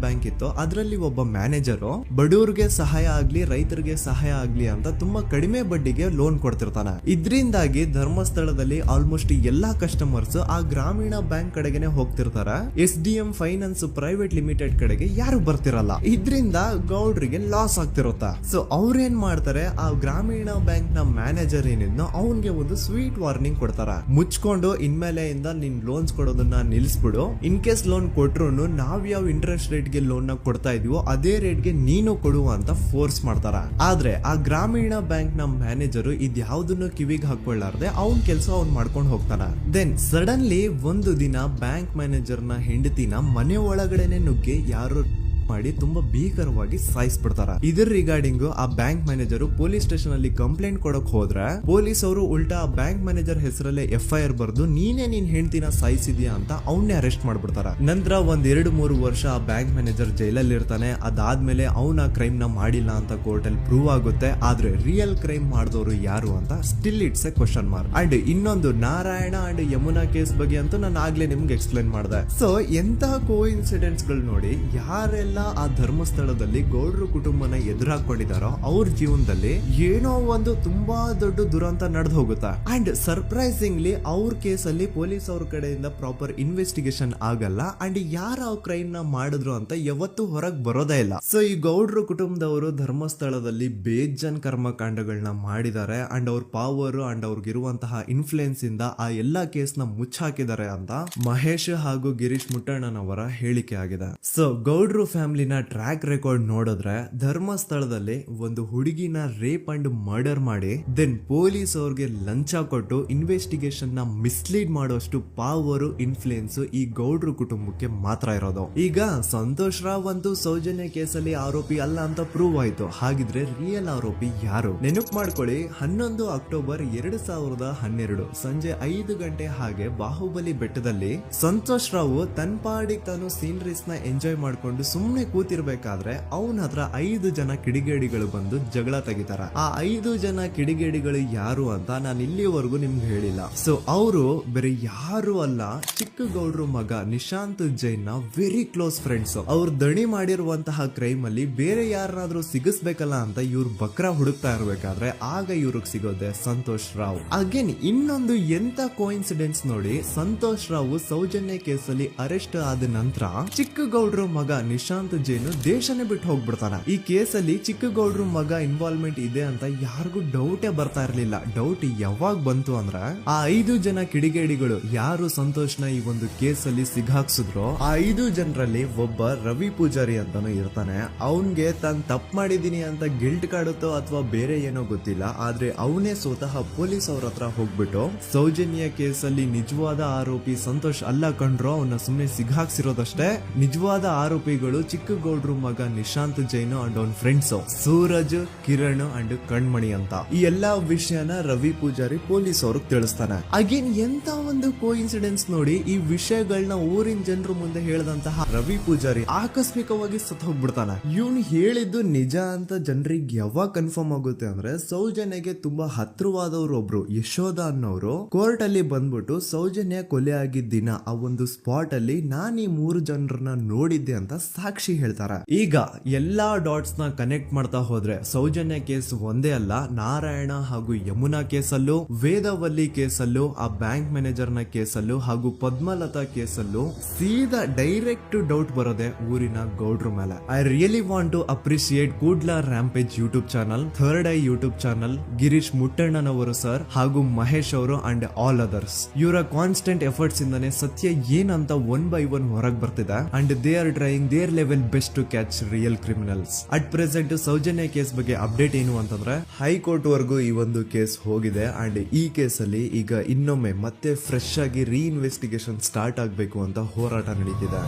S1: ಬ್ಯಾಂಕ್ ಇತ್ತು, ಅದರಲ್ಲಿ ಒಬ್ಬ ಮ್ಯಾನೇಜರು ಬಡವರಿಗೆ ಸಹಾಯ ಆಗ್ಲಿ ರೈತರಿಗೆ ಸಹಾಯ ಆಗ್ಲಿ ಅಂತ ತುಂಬಾ ಕಡಿಮೆ ಬಡ್ಡಿಗೆ ಲೋನ್ ಕೊಡ್ತಿರ್ತಾನೆ. ಇದ್ರಿಂದಾಗಿ ಧರ್ಮಸ್ಥಳದಲ್ಲಿ ಆಲ್ಮೋಸ್ಟ್ ಎಲ್ಲಾ ಕಸ್ಟಮರ್ಸ್ ಆ ಗ್ರಾಮೀಣ ಬ್ಯಾಂಕ್ ಕಡೆಗೆ ಹೋಗ್ತಿರ್ತಾರೆ. SDM ಫೈನಾನ್ಸ್ ಪ್ರೈವೇಟ್ ಲಿಮಿಟೆಡ್ ಕಡೆಗೆ ಯಾರು ಬರ್ತಿರಲ್ಲ. ಇದ್ರಿಂದ ಗೌಡ್ರಿಗೆ ಲಾಸ್ ಆಗ್ತಿರುತ್ತ. ಸೊ ಅವ್ರೇನ್ ಮಾಡ್ತಾರೆ, ಆ ಗ್ರಾಮೀಣ ಬ್ಯಾಂಕ್ ನ ಮ್ಯಾನೇಜರ್ ಏನಿದ್ನೋ ಅವನ್ಗೆ ಒಂದು ಸ್ವೀಟ್ ವಾರ್ನಿಂಗ್ ಕೊಡ್ತಾರ. ಮುಚ್ಕೊಂಡು ಇನ್ಮೇಲೆಯಿಂದ ನಿನ್ ಲೋನ್ಸ್ ಕೊಡೋದನ್ನ ನಿಲ್ಸ್ಬಿಡು. ಇನ್ ಕೇಸ್ ಲೋನ್ ಕೊಟ್ರು ನಾವ್ ಯಾವ ಇಂಟ್ರೆಸ್ಟ್ ರೇಟ್ ಗೆ ಲೋನ್ ನ ಕೊಡ್ತಾ ಇದೀವೋ ಅದೇ ರೇಟ್ಗೆ ನೀನು ಕೊಡುವ ಅಂತ ಫೋರ್ಸ್ ಮಾಡ್ತಾರ. ಆದ್ರೆ ಆ ಗ್ರಾಮೀಣ ಬ್ಯಾಂಕ್ ನ ಮ್ಯಾನೇಜರ್ ಇದ್ಯಾವುದನ್ನು ಕಿವಿಗೆ ಹಾಕೊಳ್ಳಾರ್ದೆ ಅವನ್ ಕೆಲಸ ಅವ್ನ್ ಮಾಡ್ಕೊಂಡು ಹೋಗ್ತಾನ. ದೆನ್ ಸಡನ್ಲಿ ಒಂದು ದಿನ ಬ್ಯಾಂಕ್ ಮ್ಯಾನೇಜರ್ ನ ಹೆಂಡತಿನ ಮನೆ ಒಳಗಡೆನೆ ನುಗ್ಗಿ ಯಾರು ಮಾಡಿ ತುಂಬಾ ಭೀಕರವಾಗಿ ಸಾಯಿಸ್ಬಿಡ್ತಾರ. ಇದ್ರ ರಿಗಾರ್ಡಿಂಗ್ ಆ ಬ್ಯಾಂಕ್ ಮ್ಯಾನೇಜರ್ ಪೊಲೀಸ್ ಸ್ಟೇಷನ್ ಅಲ್ಲಿ ಕಂಪ್ಲೇಂಟ್ ಕೊಡಕ್ ಹೋದ್ರೆ ಪೊಲೀಸ್ ಅವರು ಉಲ್ಟಾ ಆ ಬ್ಯಾಂಕ್ ಮ್ಯಾನೇಜರ್ ಹೆಸರಲ್ಲೇ FIR ಬರ್ದು ನೀನೇ ನಿನ್ ಹೆಂಡತಿನ ಸಾಯಿಸಿದ್ಯಾ ಅಂತ ಅವನ್ನೇ ಅರೆಸ್ಟ್ ಮಾಡ್ಬಿಡ್ತಾರ. ನಂತರ 1-2-3 ವರ್ಷ ಆ ಬ್ಯಾಂಕ್ ಮ್ಯಾನೇಜರ್ ಜೈಲಲ್ಲಿ ಇರ್ತಾನೆ. ಅದಾದ್ಮೇಲೆ ಅವನ ಕ್ರೈಮ್ ನ ಮಾಡಿಲ್ಲ ಅಂತ ಕೋರ್ಟ್ ಅಲ್ಲಿ ಪ್ರೂವ್ ಆಗುತ್ತೆ. ಆದ್ರೆ ರಿಯಲ್ ಕ್ರೈಮ್ ಮಾಡಿದವರು ಯಾರು ಅಂತ still it's A question mark. And ಇನ್ನೊಂದು ನಾರಾಯಣ ಅಂಡ್ ಯಮುನಾ ಕೇಸ್ ಬಗ್ಗೆ ಅಂತೂ ನಾನು ಆಗ್ಲೇ ನಿಮ್ಗೆ ಎಕ್ಸ್ಪ್ಲೇನ್ ಮಾಡಿದೆ. ಸೊ ಎಂತಹ ಕೋ ಇನ್ಸಿಡೆಂಟ್ಸ್ ಗಳು ನೋಡಿ, ಯಾರೆಲ್ಲ ಆ ಧರ್ಮಸ್ಥಳದಲ್ಲಿ ಗೌಡ್ರು ಕುಟುಂಬನ ಎದುರಾಕೊಂಡಿದಾರೋ ಅವ್ರ ಜೀವನದಲ್ಲಿ ಏನೋ ಒಂದು ತುಂಬಾ ದೊಡ್ಡ ದುರಂತ ನಡೆದು ಹೋಗುತ್ತಾ. ಅಂಡ್ ಸರ್ಪ್ರೈಸಿಂಗ್ಲಿ ಅವ್ರ ಕೇಸಲ್ಲಿ ಪೊಲೀಸ್ ಅವ್ರ ಕಡೆಯಿಂದ ಪ್ರಾಪರ್ ಇನ್ವೆಸ್ಟಿಗೇಷನ್ ಆಗಲ್ಲ. ಅಂಡ್ ಯಾರ ಕ್ರೈಮ್ ನ ಮಾಡಿದ್ರು ಅಂತ ಯಾವತ್ತೂ ಹೊರಗ್ ಬರೋದೇ ಇಲ್ಲ. ಸೊ ಈ ಗೌಡ್ರು ಕುಟುಂಬದವರು ಧರ್ಮಸ್ಥಳದಲ್ಲಿ ಬೇಜನ್ ಕರ್ಮಕಾಂಡಗಳನ್ನ ಮಾಡಿದ್ದಾರೆ. ಅಂಡ್ ಅವ್ರ ಪವರ್ ಅಂಡ್ ಅವ್ರಿಗಿರುವಂತಹ ಇನ್ಫ್ಲೂಯೆನ್ಸ್ ಇಂದ ಆ ಎಲ್ಲಾ ಕೇಸ್ ನ ಮುಚ್ಚಾಕಿದ್ದಾರೆ ಅಂತ ಮಹೇಶ್ ಹಾಗೂ ಗಿರೀಶ್ ಮುಟ್ಟಣ್ಣನವರ ಹೇಳಿಕೆ ಆಗಿದೆ. ಸೊ ಗೌಡ್ರು ಫ್ಯಾಮಿಲಿನ ಟ್ರ್ಯಾಕ್ ರೆಕಾರ್ಡ್ ನೋಡಿದ್ರೆ ಧರ್ಮಸ್ಥಳದಲ್ಲಿ ಒಂದು ಹುಡುಗಿನ ರೇಪ್ ಅಂಡ್ ಮರ್ಡರ್ ಮಾಡಿ ದೆನ್ ಪೊಲೀಸ್ ಅವ್ರಿಗೆ ಲಂಚ ಕೊಟ್ಟು ಇನ್ವೆಸ್ಟಿಗೇಷನ್ ನ ಮಿಸ್ಲೀಡ್ ಮಾಡೋಷ್ಟು ಪವರ್ ಇನ್ಫ್ಲೂಯೆನ್ಸ್ ಈ ಗೌಡ್ರು ಕುಟುಂಬಕ್ಕೆ ಮಾತ್ರ ಇರೋದು. ಈಗ ಸಂತೋಷ್ ರಾವ್ ಅಂತೂ ಸೌಜನ್ಯ ಕೇಸಲ್ಲಿ ಆರೋಪಿ ಅಲ್ಲ ಅಂತ ಪ್ರೂವ್ ಆಯ್ತು. ಹಾಗಿದ್ರೆ ರಿಯಲ್ ಆರೋಪಿ ಯಾರು? ನೆನಪು ಮಾಡ್ಕೊಳ್ಳಿ, 11 ಅಕ್ಟೋಬರ್ 2012 ಸಂಜೆ 5 ಗಂಟೆ ಹಾಗೆ ಬಾಹುಬಲಿ ಬೆಟ್ಟದಲ್ಲಿ ಸಂತೋಷ್ ರಾವ್ ತನ್ನ ಪಾಡಿಗೆ ತಾನು ಸೀನರೀಸ್ ನ ಎಂಜಾಯ್ ಮಾಡ್ಕೊಂಡು ಸುಮ್ಮನೆ ಕೂತಿರ್ಬೇಕಾದ್ರೆ ಅವನ ಹತ್ರ 5 ಜನ ಕಿಡಿಗೇಡಿಗಳು ಬಂದು ಜಗಳ ತೆಗಿತಾರ. ಆ 5 ಜನ ಕಿಡಿಗೇಡಿಗಳು ಯಾರು ಅಂತ ನಾನು ಇಲ್ಲಿವರೆಗೂ ನಿಮ್ಗೆ ಹೇಳಿಲ್ಲ. ಸೊ ಅವರು ಬೇರೆ ಯಾರು ಅಲ್ಲ, ಚಿಕ್ಕ ಗೌಡ್ರು ಮಗ ನಿಶಾಂತ್ ಜೈನ್ ನ ವೆರಿ ಕ್ಲೋಸ್ ಫ್ರೆಂಡ್ಸ್. ಅವ್ರ ದಣಿ ಮಾಡಿರುವಂತಹ ಕ್ರೈಮ್ ಅಲ್ಲಿ ಬೇರೆ ಯಾರನ್ನಾದ್ರೂ ಸಿಗಿಸ್ಬೇಕಲ್ಲ ಅಂತ ಇವ್ರು ಬಕ್ರ ಹುಡುಕ್ತಾ ಇರ್ಬೇಕಾದ್ರೆ ಆಗ ಇವ್ರಿಗೆ ಸಿಗೋದೆ ಸಂತೋಷ್ ರಾವ್. ಅಗೇನ್ ಇನ್ನೊಂದು ಎಂತ ಕೋಇನ್ಸಿಡೆನ್ಸ್ ನೋಡಿ, ಸಂತೋಷ್ ರಾವ್ ಸೌಜನ್ಯ ಕೇಸಲ್ಲಿ ಅರೆಸ್ಟ್ ಆದ ನಂತರ ಚಿಕ್ಕ ಗೌಡ್ರು ಮಗ ನಿಶಾಂತ್ ಜೈನ್ ದೇಶನೇ ಬಿಟ್ಟು ಹೋಗ್ಬಿಡ್ತಾನ. ಈ ಕೇಸಲ್ಲಿ ಚಿಕ್ಕ ಗೌಡ್ರು ಮಗ ಇನ್ವಾಲ್ವ್ಮೆಂಟ್ ಇದೆ ಅಂತ ಯಾರಿಗೂ ಡೌಟೇ ಬರ್ತಾ ಇರ್ಲಿಲ್ಲ. ಡೌಟ್ ಯಾವಾಗ ಬಂತು ಅಂದ್ರೆ ಆ 5 ಜನ ಕಿಡಿಗೇಡಿಗಳು ಯಾರು ಸಂತೋಷ್ನ ಈ ಒಂದು ಕೇಸಲ್ಲಿ ಸಿಗಾಕ್ಸಿದ್ರು ಆ 5 ಜನರಲ್ಲಿ ಒಬ್ಬ ರವಿ ಪೂಜಾರಿ ಅಂತಾನು ಇರ್ತಾನೆ. ಅವನ್ಗೆ ತಾನು ತಪ್ಪು ಮಾಡಿದೀನಿ ಅಂತ ಗಿಲ್ಟ್ ಕಾಡುತ್ತೋ ಅಥವಾ ಬೇರೆ ಏನೋ ಗೊತ್ತಿಲ್ಲ, ಆದ್ರೆ ಅವನೇ ಸ್ವತಃ ಪೊಲೀಸ್ ಅವ್ರ ಹತ್ರ ಹೋಗ್ಬಿಟ್ಟು ಸೌಜನ್ಯ ಕೇಸಲ್ಲಿ ನಿಜವಾದ ಆರೋಪಿ ಸಂತೋಷ್ ಅಲ್ಲ ಕಂಡ್ರು, ಅವನ್ನ ಸುಮ್ನೆ ಸಿಗಾಕ್ಸಿರೋದಷ್ಟೇ, ನಿಜವಾದ ಆರೋಪಿಗಳು ಚಿಕ್ಕ ಗೌಡ್ರು ಮಗ ನಿಶಾಂತ್ ಜೈನ್ ಅಂಡ್ ಅವನ್ ಫ್ರೆಂಡ್ಸ್ ಸೂರಜ್, ಕಿರಣ್ ಅಂಡ್ ಕಣ್ಮಣಿ ಅಂತ. ಈ ಎಲ್ಲಾ ವಿಷಯನ ರವಿ ಪೂಜಾರಿ ಪೊಲೀಸ್ ಅವ್ರಿಗೆ ತಿಳಿಸ್ತಾನೆ. ಅಗೇನ್ ಎಂತ ಒಂದು ಕೋಇನ್ಸಿಡೆನ್ಸ್ ನೋಡಿ, ಈ ವಿಷಯಗಳನ್ನ ಊರಿನ ಜನರು ಮುಂದೆ ಹೇಳಿದಂತಹ ರವಿ ಪೂಜಾರಿ ಆಕಸ್ಮಿಕವಾಗಿ ಸತ್ ಹೋಗ್ಬಿಡ್ತಾನ. ಇವನು ಹೇಳಿದ್ದು ನಿಜ ಅಂತ ಜನರಿಗೆ ಯಾವಾಗ ಕನ್ಫರ್ಮ್ ಆಗುತ್ತೆ ಅಂದ್ರೆ ಸೌಜನ್ಯಗೆ ತುಂಬಾ ಹತ್ರವಾದವ್ರು ಒಬ್ರು ಯಶೋಧ ಅನ್ನೋರು ಕೋರ್ಟ್ ಅಲ್ಲಿ ಬಂದ್ಬಿಟ್ಟು ಸೌಜನ್ಯ ಕೊಲೆ ಆಗಿದ್ದ ದಿನ ಆ ಒಂದು ಸ್ಪಾಟ್ ಅಲ್ಲಿ ನಾನು ಈ 3 ಜನರನ್ನ ನೋಡಿದ್ದೆ ಅಂತ ಸಾಕ್ಷಿ ಹೇಳ್ತಾರ. ಈಗ ಎಲ್ಲಾ ಡಾಟ್ಸ್ ನ ಕನೆಕ್ಟ್ ಮಾಡ್ತಾ ಹೋದ್ರೆ ಸೌಜನ್ಯ ಕೇಸ್ ಒಂದೇ ಅಲ್ಲ, ನಾರಾಯಣ ಹಾಗೂ ಯಮುನಾ ಕೇಸಲ್ಲೂ, ವೇದವಲ್ಲಿ ಕೇಸಲ್ಲೂ, ಆ ಬ್ಯಾಂಕ್ ಮ್ಯಾನೇಜರ್ ನ ಕೇಸಲ್ಲೂ ಹಾಗೂ ಪದ್ಮಲತಾ ಕೇಸಲ್ಲೂ ಸೀದಾ ಡೈರೆಕ್ಟ್ ಡೌಟ್ ಬರೋದೆ ಊರಿನ ಗೌಡ್ರ ಮೇಲೆ. I really want to appreciate Kudla rampage YouTube channel, third eye YouTube channel, Girish Mattannavar sir ಹಾಗೂ ಮಹೇಶ್ ಅವರು ಅಂಡ್ ಆಲ್ ಅದರ್ಸ್. ಇವರ ಕಾನ್ಸ್ಟೆಂಟ್ ಎಫರ್ಟ್ಸ್ ಇಂದಾನೆ ಸತ್ಯ ಏನಂತ 1 by 1 ಹೊರಗೆ ಬರ್ತಿದೆ. And they are trying their level even best to catch real criminals. At present Soujanya case ಬಗ್ಗೆ update ಏನು ಅಂತಂದ್ರೆ ಹೈಕೋರ್ಟ್ ವರೆಗೂ ಈ ಒಂದು ಕೇಸ್ ಹೋಗಿದೆ ಅಂಡ್ ಈ ಕೇಸಲ್ಲಿ ಈಗ ಇನ್ನೊಮ್ಮೆ ಮತ್ತೆ ಫ್ರೆಶ್ ಆಗಿ ರೀಇನ್ವೆಸ್ಟಿಗೇಷನ್ ಸ್ಟಾರ್ಟ್ ಆಗಬೇಕು ಅಂತ ಹೋರಾಟ ನಡೀತಿದೆ.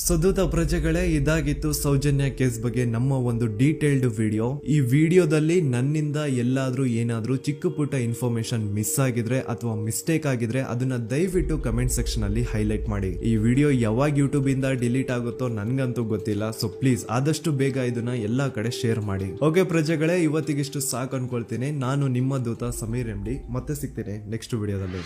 S1: ಸುದೂತ ಪ್ರಜೆಗಳೇ, ಇದಾಗಿತ್ತು ಸೌಜನ್ಯ ಕೇಸ್ ಬಗ್ಗೆ ನಮ್ಮ ಒಂದು ಡೀಟೇಲ್ಡ್ ವಿಡಿಯೋ. ಈ ವಿಡಿಯೋದಲ್ಲಿ ನನ್ನಿಂದ ಎಲ್ಲಾದ್ರೂ ಏನಾದ್ರೂ ಚಿಕ್ಕ ಪುಟ್ಟ ಇನ್ಫಾರ್ಮೇಶನ್ ಮಿಸ್ ಆಗಿದ್ರೆ ಅಥವಾ ಮಿಸ್ಟೇಕ್ ಆಗಿದ್ರೆ ಅದನ್ನ ದಯವಿಟ್ಟು ಕಮೆಂಟ್ ಸೆಕ್ಷನ್ ಅಲ್ಲಿ ಹೈಲೈಟ್ ಮಾಡಿ. ಈ ವಿಡಿಯೋ ಯಾವಾಗ ಯೂಟ್ಯೂಬ್ ಇಂದ ಡಿಲೀಟ್ ಆಗುತ್ತೋ ನನ್ಗಂತೂ ಗೊತ್ತಿಲ್ಲ. ಸೊ ಪ್ಲೀಸ್ ಆದಷ್ಟು ಬೇಗ ಇದನ್ನ ಎಲ್ಲಾ ಕಡೆ ಶೇರ್ ಮಾಡಿ. ಓಕೆ ಪ್ರಜೆಗಳೇ, ಇವತ್ತಿಗಿಷ್ಟು ಸಾಕು ಅನ್ಕೊಳ್ತೀನಿ. ನಾನು ನಿಮ್ಮ ದೂತ ಸಮೀರ್ MD. ಮತ್ತೆ ಸಿಗ್ತೀನಿ ನೆಕ್ಸ್ಟ್ ವಿಡಿಯೋದಲ್ಲಿ.